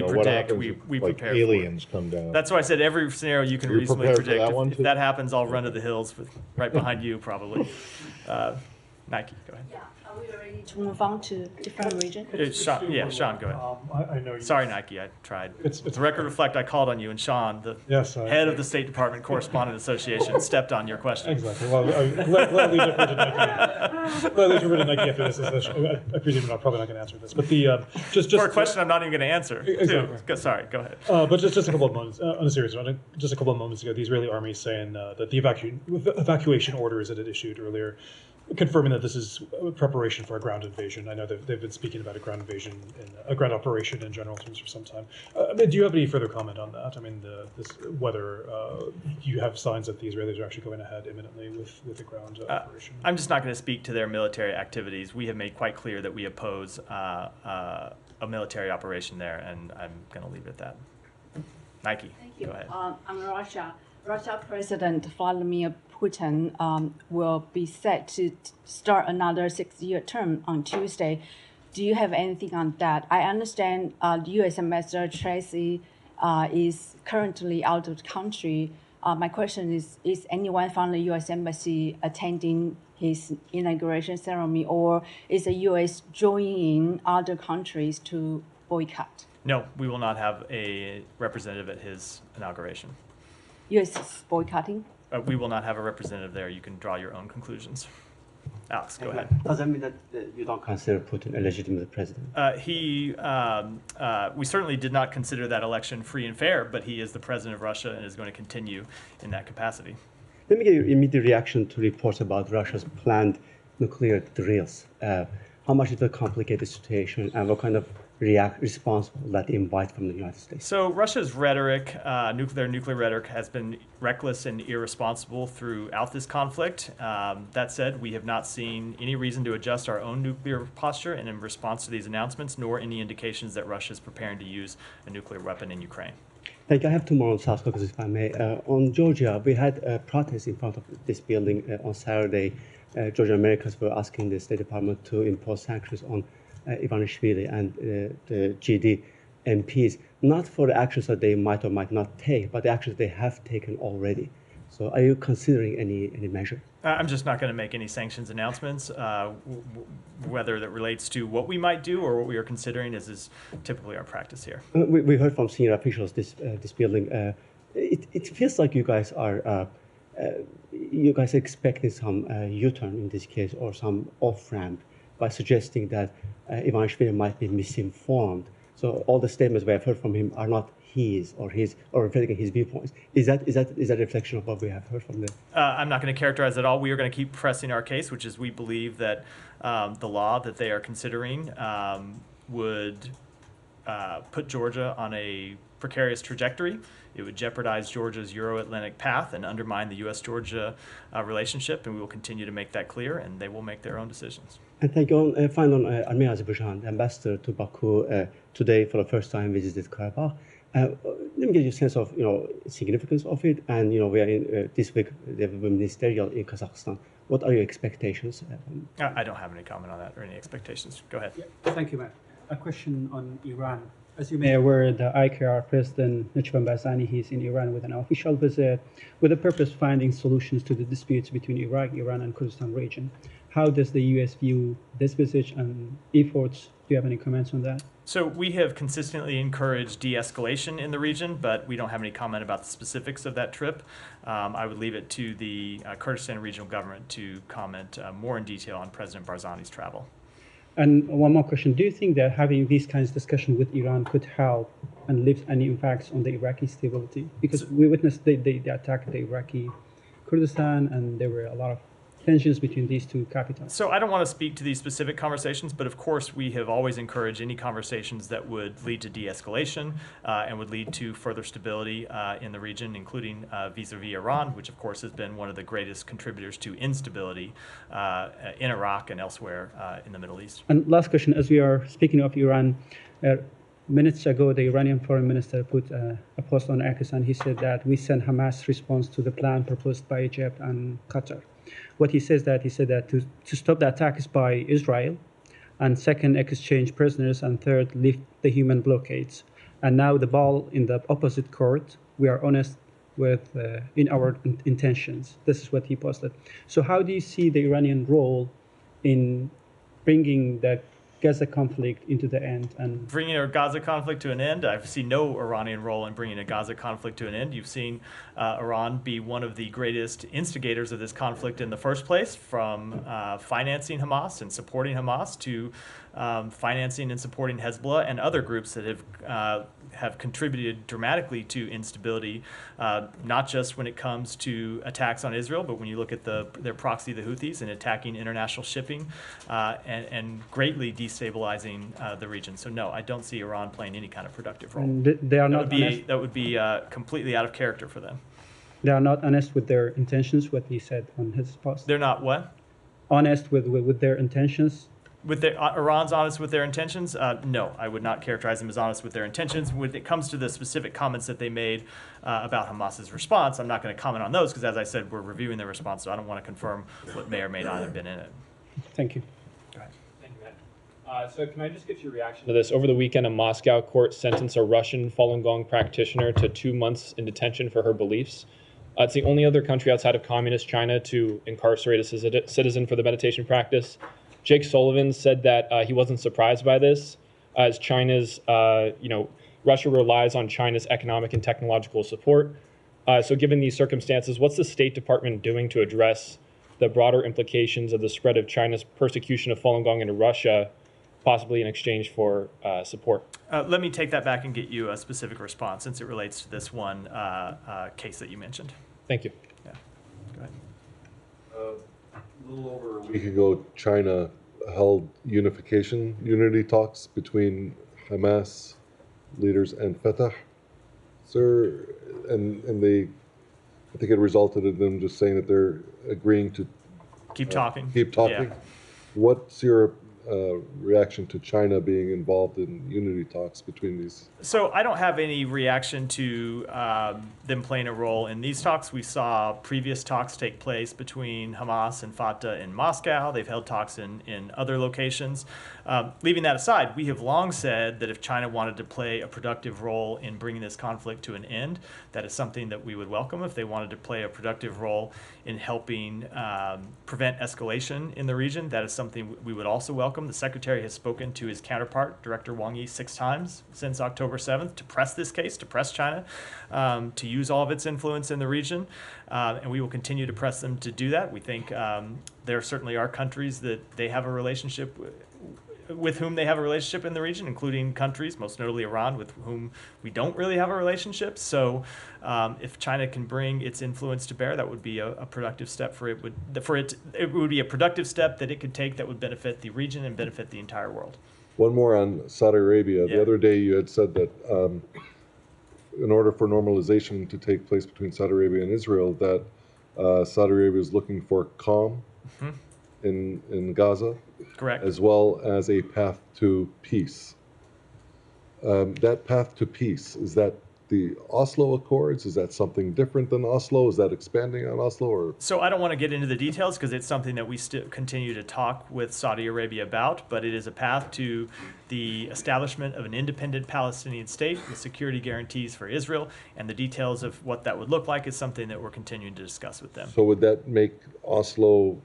predict, we prepare like aliens come down. That's why I said every scenario you can You're reasonably prepared for predict. that one If too? that happens, I'll run to the hills right behind you, probably. Nike, go ahead. Yeah, are we ready to move on to different regions? Sean, go ahead. I know you. Sorry, Nike, I tried. It's the record reflect I called on you, and Sean, the head of the State Department Correspondent Association, stepped on your question. Exactly. Well, gladly defer to Nike. Gladly defer to Nike after this. I presume I'm probably not going to answer this, but the just for a question I'm not even going to answer. Exactly. Sorry, go ahead. But just a couple of moments on a serious note. Just a couple of moments ago, the Israeli army is saying that the evacuation orders that it issued earlier, confirming that this is preparation for a ground invasion. I know they've been speaking about a ground invasion, a ground operation in general terms for some time. Do you have any further comment on that? I mean, whether you have signs that the Israelis are actually going ahead imminently with the ground operation? I'm just not going to speak to their military activities. We have made quite clear that we oppose a military operation there, and I'm going to leave it at that. Nike, Thank you. go ahead. On Russia President Vladimir Putin will be set to start another 6-year term on Tuesday. Do you have anything on that? I understand the U.S. Ambassador Tracy is currently out of the country. My question is anyone from the U.S. Embassy attending his inauguration ceremony, or is the U.S. joining other countries to boycott? No, we will not have a representative at his inauguration. U.S. is boycotting? We will not have a representative there. You can draw your own conclusions. Alex, go ahead. Does that mean that you don't consider Putin a legitimate president? We certainly did not consider that election free and fair, but he is the president of Russia and is going to continue in that capacity. Let me get your immediate reaction to reports about Russia's planned nuclear drills. How much it will complicate the situation, and what kind of response will that invite from the United States? So Russia's rhetoric, nuclear rhetoric, has been reckless and irresponsible throughout this conflict. That said, we have not seen any reason to adjust our own nuclear posture and in response to these announcements, nor any indications that Russia is preparing to use a nuclear weapon in Ukraine. Thank you. I have two more on South Caucasus, if I may. On Georgia, we had a protest in front of this building on Saturday. Georgia Americans were asking the State Department to impose sanctions on Ivanishvili and the GD MPs, not for the actions that they might or might not take, but the actions they have taken already. So are you considering any measure? I'm just not going to make any sanctions announcements. Whether that relates to what we might do or what we are considering is typically our practice here. We heard from senior officials this building. It feels like you guys are expecting some U-turn in this case, or some off-ramp, by suggesting that Ivanishvili might be misinformed. So all the statements we have heard from him are not his or reflecting his viewpoints. Is that a reflection of what we have heard from them? I'm not going to characterize at all. We are going to keep pressing our case, which is we believe that the law that they are considering would put Georgia on a precarious trajectory. It would jeopardize Georgia's Euro-Atlantic path and undermine the U.S.-Georgia relationship, and we will continue to make that clear, and they will make their own decisions. And thank you. Finally, on Armenia, Azerbaijan, the ambassador to Baku today for the first time visited Karabakh. Let me get you a sense of significance of it, and we are in this week the ministerial in Kazakhstan. What are your expectations? I don't have any comment on that or any expectations. Go ahead. Yeah, thank you, Matt. A question on Iran. As you may be aware, the IKR President Najib Barzani, he's in Iran with an official visit with the purpose of finding solutions to the disputes between Iraq, Iran, and Kurdistan region. How does the U.S. view this visit and efforts? Do you have any comments on that? So we have consistently encouraged de-escalation in the region, but we don't have any comment about the specifics of that trip. I would leave it to the Kurdistan regional government to comment more in detail on President Barzani's travel. And one more question. Do you think that having these kinds of discussions with Iran could help and lift any impacts on the Iraqi stability? Because we witnessed they attacked the Iraqi Kurdistan, and there were a lot of tensions between these two capitals? So I don't want to speak to these specific conversations, but of course we have always encouraged any conversations that would lead to de-escalation and would lead to further stability in the region, including vis-a-vis Iran, which of course has been one of the greatest contributors to instability in Iraq and elsewhere in the Middle East. And last question, as we are speaking of Iran, minutes ago, the Iranian foreign minister put a post on X, and he said that we send Hamas response to the plan proposed by Egypt and Qatar. What he said that to stop the attacks by Israel, and second, exchange prisoners, and third, lift the human blockades. And now the ball in the opposite court. We are honest with in our intentions. This is what he posted. So how do you see the Iranian role in bringing the Gaza conflict into the end? And bringing a Gaza conflict to an end, I see no Iranian role in bringing a Gaza conflict to an end. You've seen Iran be one of the greatest instigators of this conflict in the first place, from financing Hamas and supporting Hamas to financing and supporting Hezbollah and other groups that have contributed dramatically to instability, not just when it comes to attacks on Israel, but when you look at their proxy, the Houthis, and attacking international shipping and greatly destabilizing the region. So no, I don't see Iran playing any kind of productive role. And they are not honest. That would be completely out of character for them. They are not honest with their intentions, what he said on his post. They're not what? Honest with their intentions. With Iran's honest with their intentions? No, I would not characterize them as honest with their intentions. When it comes to the specific comments that they made about Hamas's response, I'm not going to comment on those because, as I said, we're reviewing their response, so I don't want to confirm what may or may not have been in it. Thank you. Go ahead. Thank you, Matt. So can I just get your reaction to this? Over the weekend, a Moscow court sentenced a Russian Falun Gong practitioner to 2 months in detention for her beliefs. It's the only other country outside of communist China to incarcerate a citizen for the meditation practice. Jake Sullivan said that he wasn't surprised by this, as China's, Russia relies on China's economic and technological support. So given these circumstances, what's the State Department doing to address the broader implications of the spread of China's persecution of Falun Gong into Russia, possibly in exchange for support? Let me take that back and get you a specific response since it relates to this one case that you mentioned. Thank you. Yeah. Go ahead. A little over a week ago, China held unity talks between Hamas leaders and Fatah. Sir, and they, I think it resulted in them just saying that they're agreeing to keep talking. Yeah. What's your reaction to China being involved in unity talks between these? So I don't have any reaction to them playing a role in these talks. We saw previous talks take place between Hamas and Fatah in Moscow. They've held talks in other locations. Leaving that aside, we have long said that if China wanted to play a productive role in bringing this conflict to an end, that is something that we would welcome. If they wanted to play a productive role in helping prevent escalation in the region, that is something we would also welcome. The Secretary has spoken to his counterpart, Director Wang Yi, 6 times since October 7th to press this case, to press China, to use all of its influence in the region. And we will continue to press them to do that. We think there certainly are countries that they have a relationship with whom they have a relationship in the region, including countries, most notably Iran, with whom we don't really have a relationship. So if China can bring its influence to bear, that would be a productive step for it. It would be a productive step that it could take that would benefit the region and benefit the entire world. One more on Saudi Arabia. Yeah. The other day you had said that in order for normalization to take place between Saudi Arabia and Israel, that Saudi Arabia is looking for calm in Gaza. Correct. As well as a path to peace. That path to peace, is that the Oslo Accords? Is that something different than Oslo? Is that expanding on Oslo? Or? So I don't want to get into the details because it's something that we still continue to talk with Saudi Arabia about, but it is a path to the establishment of an independent Palestinian state with security guarantees for Israel, and the details of what that would look like is something that we're continuing to discuss with them. So would that make Oslo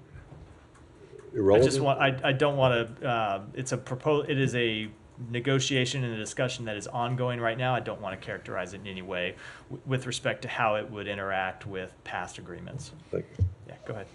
irrelevant? I don't want to, it is a negotiation and a discussion that is ongoing right now. I don't want to characterize it in any way with respect to how it would interact with past agreements. Thank you. Yeah, go ahead.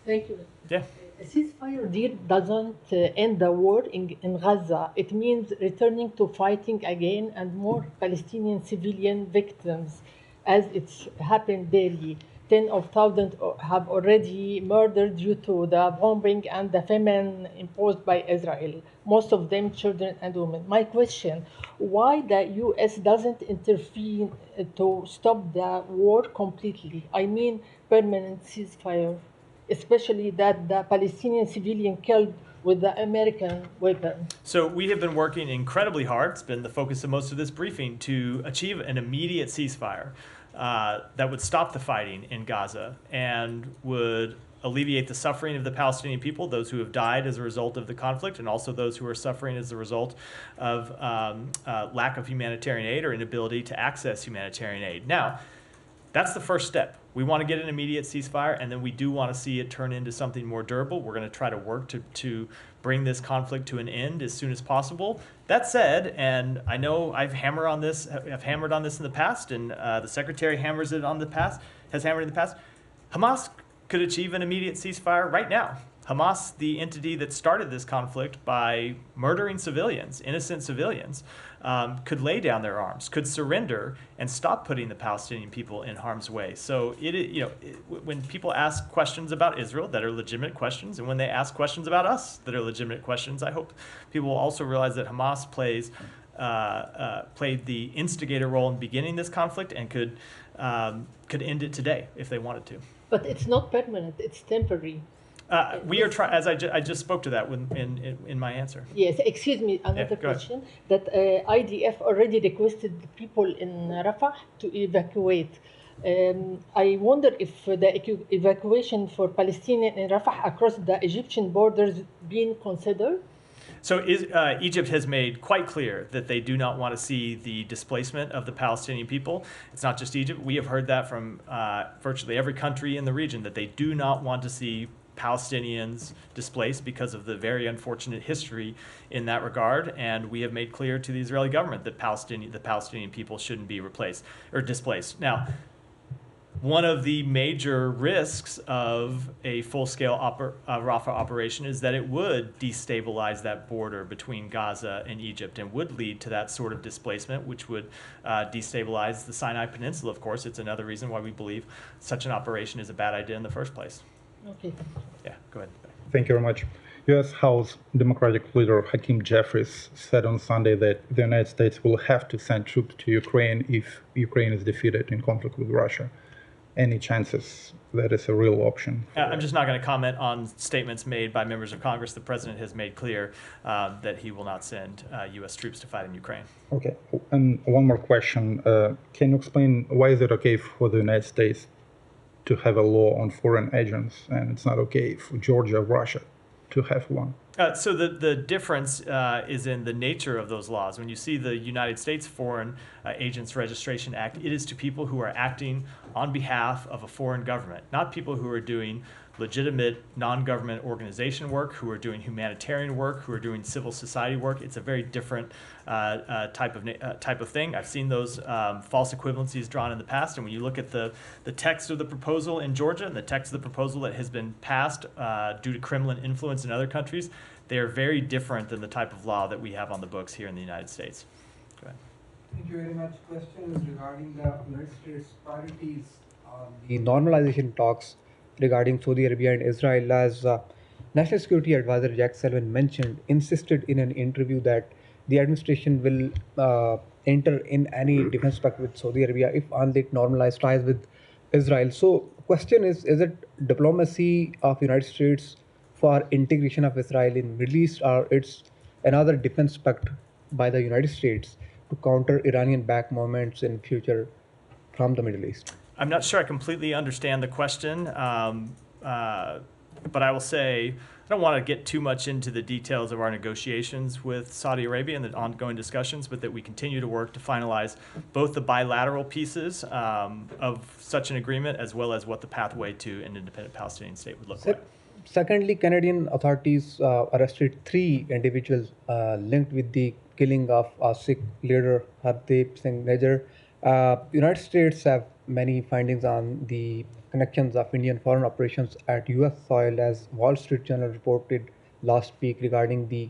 Thank you. Yeah. A ceasefire deal doesn't end the war in Gaza. It means returning to fighting again and more Palestinian civilian victims, as it's happened daily. tens of thousands have already murdered due to the bombing and the famine imposed by Israel, most of them children and women. My question, why the U.S. doesn't intervene to stop the war completely? I mean permanent ceasefire, especially that the Palestinian civilian killed with the American weapon. So we have been working incredibly hard, it's been the focus of most of this briefing, to achieve an immediate ceasefire that would stop the fighting in Gaza and would alleviate the suffering of the Palestinian people, those who have died as a result of the conflict, and also those who are suffering as a result of lack of humanitarian aid or inability to access humanitarian aid. Now, that's the first step. We want to get an immediate ceasefire, and then we do want to see it turn into something more durable. We're going to try to work to bring this conflict to an end as soon as possible. That said, and I know I've hammered on this in the past, and the Secretary has hammered in the past, Hamas could achieve an immediate ceasefire right now. Hamas, the entity that started this conflict by murdering civilians, innocent civilians, could lay down their arms, could surrender, and stop putting the Palestinian people in harm's way. So when people ask questions about Israel that are legitimate questions, and when they ask questions about us that are legitimate questions, I hope people will also realize that Hamas played the instigator role in beginning this conflict and could end it today if they wanted to. But it's not permanent; it's temporary. We are trying, as I just spoke to that in my answer. Yes, excuse me, another question. That IDF already requested the people in Rafah to evacuate. I wonder if the evacuation for Palestinians in Rafah across the Egyptian borders being considered? So Egypt has made quite clear that they do not want to see the displacement of the Palestinian people. It's not just Egypt. We have heard that from virtually every country in the region, that they do not want to see Palestinians displaced because of the very unfortunate history in that regard, and we have made clear to the Israeli government that the Palestinian people shouldn't be replaced or displaced. Now, one of the major risks of a full-scale Rafah operation is that it would destabilize that border between Gaza and Egypt and would lead to that sort of displacement, which would destabilize the Sinai Peninsula, of course. It's another reason why we believe such an operation is a bad idea in the first place. Okay. Yeah, go ahead. Thank you very much. U.S. House Democratic leader Hakeem Jeffries said on Sunday that the United States will have to send troops to Ukraine if Ukraine is defeated in conflict with Russia. Any chances that is a real option? I'm just not going to comment on statements made by members of Congress. The president has made clear that he will not send U.S. troops to fight in Ukraine. Okay. And one more question. Can you explain why is it okay for the United States to have a law on foreign agents, and it's not okay for Georgia or Russia to have one? So the difference is in the nature of those laws. When you see the United States Foreign Agents Registration Act, it is to people who are acting on behalf of a foreign government, not people who are doing legitimate non-government organization work, who are doing humanitarian work, who are doing civil society work. It's a very different type of thing. I've seen those false equivalencies drawn in the past, and when you look at the text of the proposal in Georgia and the text of the proposal that has been passed due to Kremlin influence in other countries, they are very different than the type of law that we have on the books here in the United States. Go ahead. Thank you very much. Question is regarding the United States priorities on the normalization talks regarding Saudi Arabia and Israel. As National Security Advisor Jack Sullivan mentioned, insisted in an interview that the administration will enter in any defense pact with Saudi Arabia if only it normalized ties with Israel. So question is it diplomacy of United States for integration of Israel in Middle East, or it's another defense pact by the United States to counter Iranian-backed movements in future from the Middle East? I'm not sure I completely understand the question, but I will say I don't want to get too much into the details of our negotiations with Saudi Arabia and the ongoing discussions, but that we continue to work to finalize both the bilateral pieces of such an agreement as well as what the pathway to an independent Palestinian state would look like. Secondly, Canadian authorities arrested 3 individuals linked with the killing of a Sikh leader Hardeep Singh Nijjar. United States have many findings on the connections of Indian foreign operations at U.S. soil, as Wall Street Journal reported last week regarding the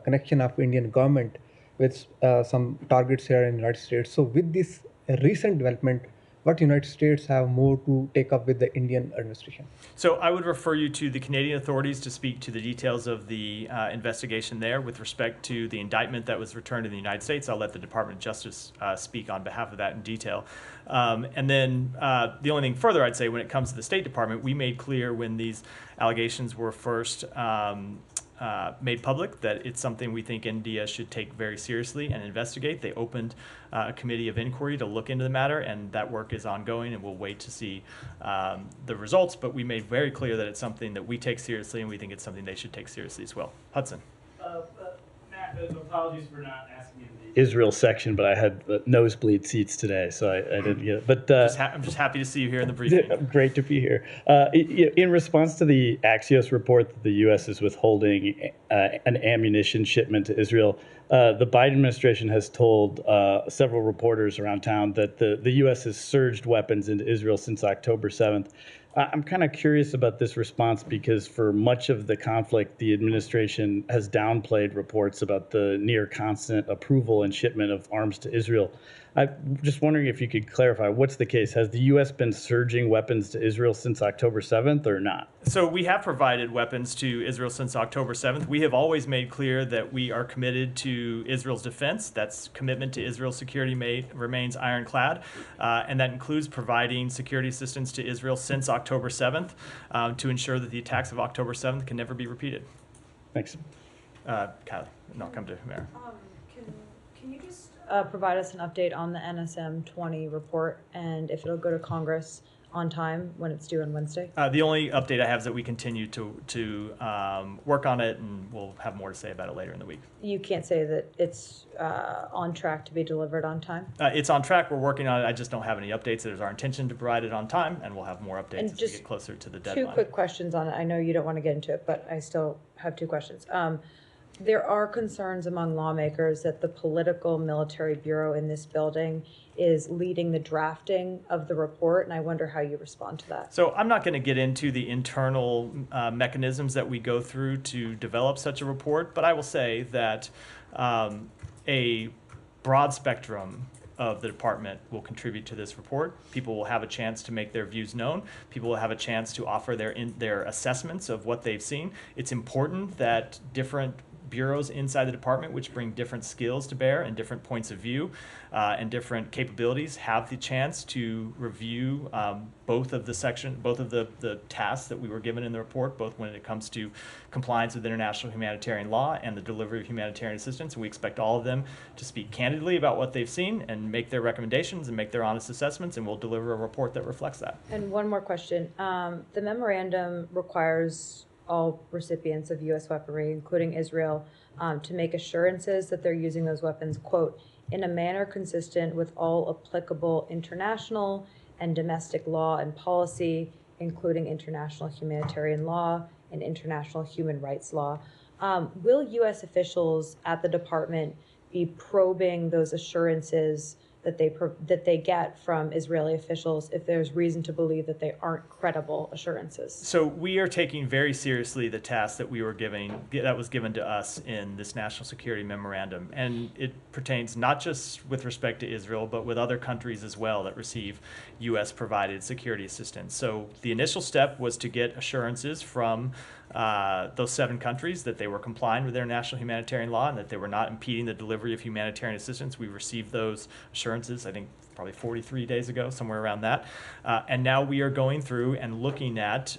connection of Indian government with some targets here in the United States. So with this recent development, what United States have more to take up with the Indian administration? So I would refer you to the Canadian authorities to speak to the details of the investigation there with respect to the indictment that was returned in the United States. I'll let the Department of Justice speak on behalf of that in detail. And then the only thing further I'd say when it comes to the State Department, we made clear when these allegations were first made public that it's something we think India should take very seriously and investigate. They opened a committee of inquiry to look into the matter, and that work is ongoing, and we'll wait to see the results. But we made very clear that it's something that we take seriously, and we think it's something they should take seriously as well. Hudson. Matt, apologies for not asking you the Israel section, but I had nosebleed seats today, so I didn't get it. But I'm just happy to see you here in the briefing. Great to be here. In response to the Axios report that the U.S. is withholding an ammunition shipment to Israel, the Biden administration has told several reporters around town that the U.S. has surged weapons into Israel since October 7th. I'm kind of curious about this response because for much of the conflict, the administration has downplayed reports about the near constant approval and shipment of arms to Israel. I'm just wondering if you could clarify, what's the case? Has the U.S. been surging weapons to Israel since October 7th or not? So we have provided weapons to Israel since October 7th. We have always made clear that we are committed to Israel's defense. That's commitment to Israel's security remains ironclad, and that includes providing security assistance to Israel since October 7th to ensure that the attacks of October 7th can never be repeated. Thanks. Kylie, and I'll come to Humera. Can you just provide us an update on the NSM 20 report and if it'll go to Congress on time when it's due on Wednesday? The only update I have is that we continue to work on it, and we'll have more to say about it later in the week. You can't say that it's on track to be delivered on time? It's on track. We're working on it. I just don't have any updates. It is our intention to provide it on time, and we'll have more updates as we get closer to the deadline. 2 quick questions on it. I know you don't want to get into it, but I still have 2 questions. There are concerns among lawmakers that the political military bureau in this building is leading the drafting of the report, and I wonder how you respond to that. So I'm not going to get into the internal mechanisms that we go through to develop such a report, but I will say that a broad spectrum of the department will contribute to this report. People will have a chance to make their views known. People will have a chance to offer their assessments of what they've seen. It's important that different bureaus inside the department, which bring different skills to bear and different points of view and different capabilities, have the chance to review both of the tasks that we were given in the report, both when it comes to compliance with international humanitarian law and the delivery of humanitarian assistance. And we expect all of them to speak candidly about what they've seen and make their recommendations and make their honest assessments, and we'll deliver a report that reflects that. And one more question. The memorandum requires all recipients of U.S. weaponry, including Israel, to make assurances that they're using those weapons, quote, in a manner consistent with all applicable international and domestic law and policy, including international humanitarian law and international human rights law. Will U.S. officials at the department be probing those assurances that they get from Israeli officials if there's reason to believe that they aren't credible assurances? So we are taking very seriously the task that was given to us in this national security memorandum, and it pertains not just with respect to Israel, but with other countries as well that receive U.S. provided security assistance. So the initial step was to get assurances from those 7 countries that they were complying with their national humanitarian law and that they were not impeding the delivery of humanitarian assistance. We received those assurances, I think, probably 43 days ago, somewhere around that. And now we are going through and looking at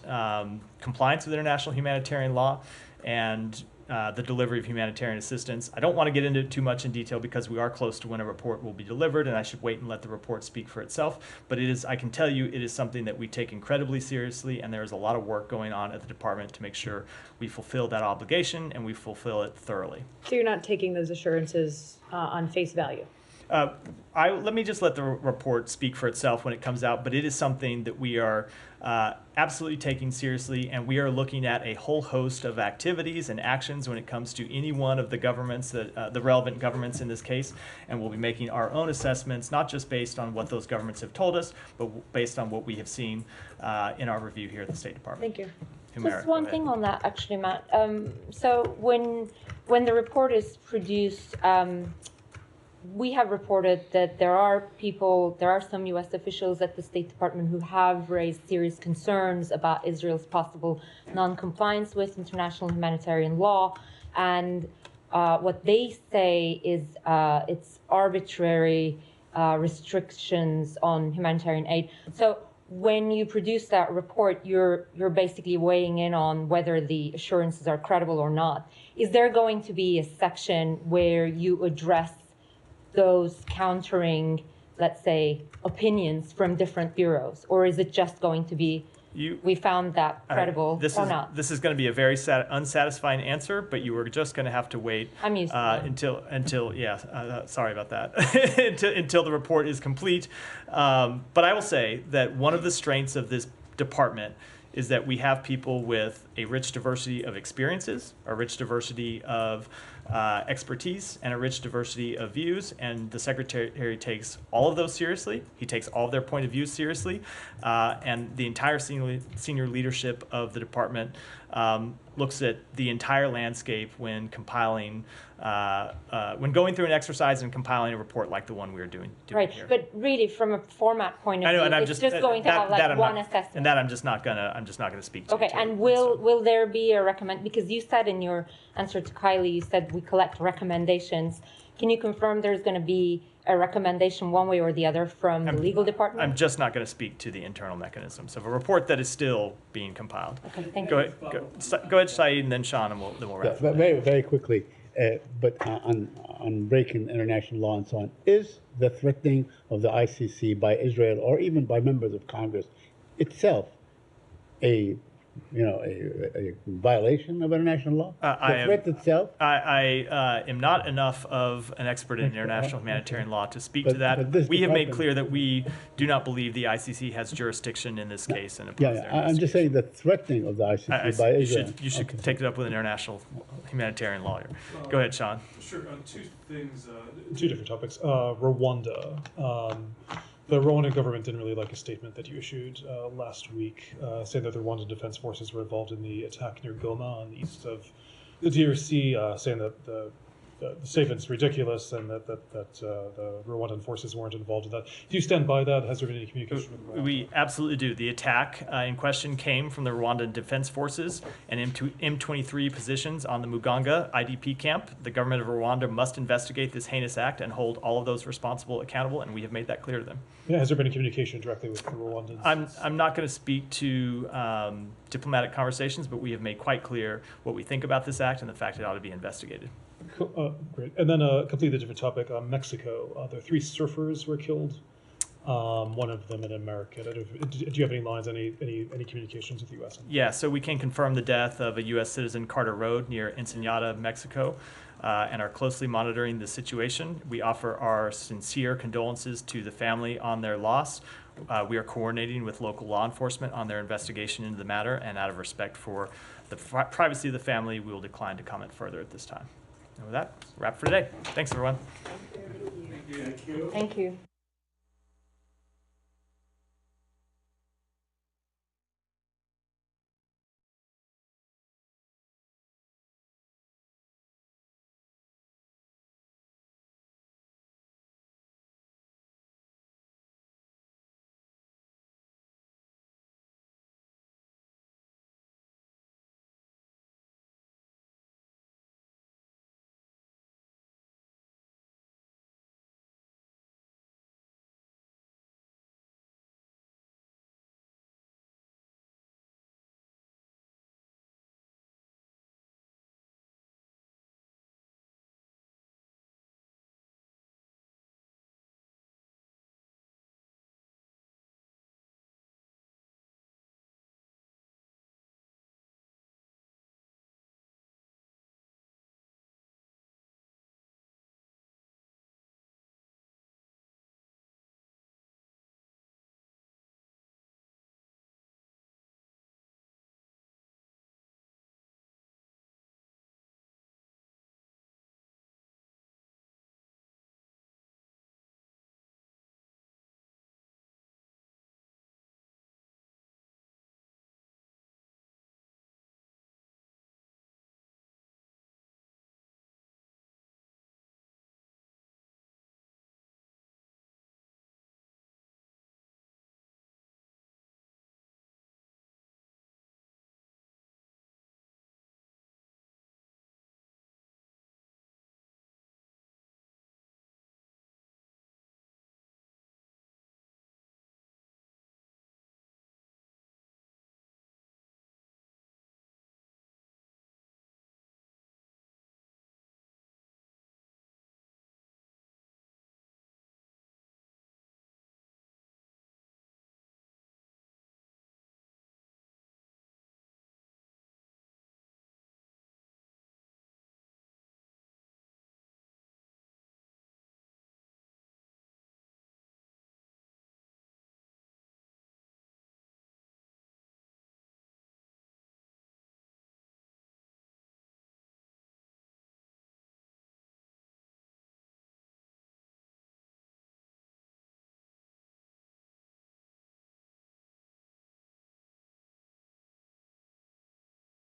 compliance with international humanitarian law and the delivery of humanitarian assistance. I don't want to get into it too much in detail because we are close to when a report will be delivered, and I should wait and let the report speak for itself. But I can tell you, it is something that we take incredibly seriously, and there is a lot of work going on at the department to make sure we fulfill that obligation and we fulfill it thoroughly. So you're not taking those assurances on face value? Let me just let the report speak for itself when it comes out, but it is something that we are absolutely taking seriously, and we are looking at a whole host of activities and actions when it comes to any one of the governments, the relevant governments in this case, and we'll be making our own assessments, not just based on what those governments have told us, but based on what we have seen in our review here at the State Department. Thank you. Humera, Just one thing on that, actually, Matt. So when the report is produced, we have reported that there are some U.S. officials at the State Department who have raised serious concerns about Israel's possible non-compliance with international humanitarian law, and what they say is it's arbitrary restrictions on humanitarian aid. So when you produce that report, you're basically weighing in on whether the assurances are credible or not. Is there going to be a section where you address those countering, let's say, opinions from different bureaus, or is it just going to be we found that credible or not? This is going to be a very unsatisfying answer, but you were just going to have to wait I'm used to that. until sorry about that, until the report is complete. But I will say that one of the strengths of this department is that we have people with a rich diversity of experiences, a rich diversity of expertise, and a rich diversity of views, and the Secretary takes all of those seriously. He takes all of their point of views seriously, and the entire senior leadership of the department looks at the entire landscape when compiling, when going through an exercise and compiling a report like the one we're doing right, here. but really, from a format point of view, it's just going to have like one assessment. And that I'm just not gonna speak to. Okay, and will there be a because you said in your answer to Kylie, you said we collect recommendations. Can you confirm there's going to be a recommendation one way or the other from the legal department? I'm just not going to speak to the internal mechanisms of a report that is still being compiled. Okay, thank you. you. Go ahead, Saeed, and then Sean, and then we'll wrap. Yeah, very, very quickly, but on breaking international law and so on, is the threatening of the ICC by Israel or even by members of Congress itself a violation of international law? The threat itself? I am not enough of an expert in international humanitarian law to speak to that. We have made clear that we do not believe the ICC has jurisdiction in this case. And I'm just saying the threatening of the ICC by Israel. You should take it up with an international humanitarian lawyer. Go ahead, Sean. Sure. Two things, two different topics. Rwanda. The Rwandan government didn't really like a statement that you issued last week, saying that the Rwandan Defense Forces were involved in the attack near Goma on the east of the DRC, saying that the statement's ridiculous and that the Rwandan forces weren't involved in that. Do you stand by that? Has there been any communication with Rwanda? We absolutely do. The attack in question came from the Rwandan Defense Forces and M23 positions on the Muganga IDP camp. The government of Rwanda must investigate this heinous act and hold all of those responsible accountable, and we have made that clear to them. Yeah, has there been a communication directly with the Rwandans? I'm not going to speak to diplomatic conversations, but we have made quite clear what we think about this act and the fact it ought to be investigated. Great. And then a completely different topic, Mexico. There 3 surfers were killed, one of them an American. Do you have any lines, any communications with the U.S.? Yeah, so we can confirm the death of a U.S. citizen, Carter Road, near Ensenada, Mexico, and are closely monitoring the situation. We offer our sincere condolences to the family on their loss. We are coordinating with local law enforcement on their investigation into the matter, and out of respect for the privacy of the family, we will decline to comment further at this time. And with that, wrap for today. Thanks, everyone. Thank you.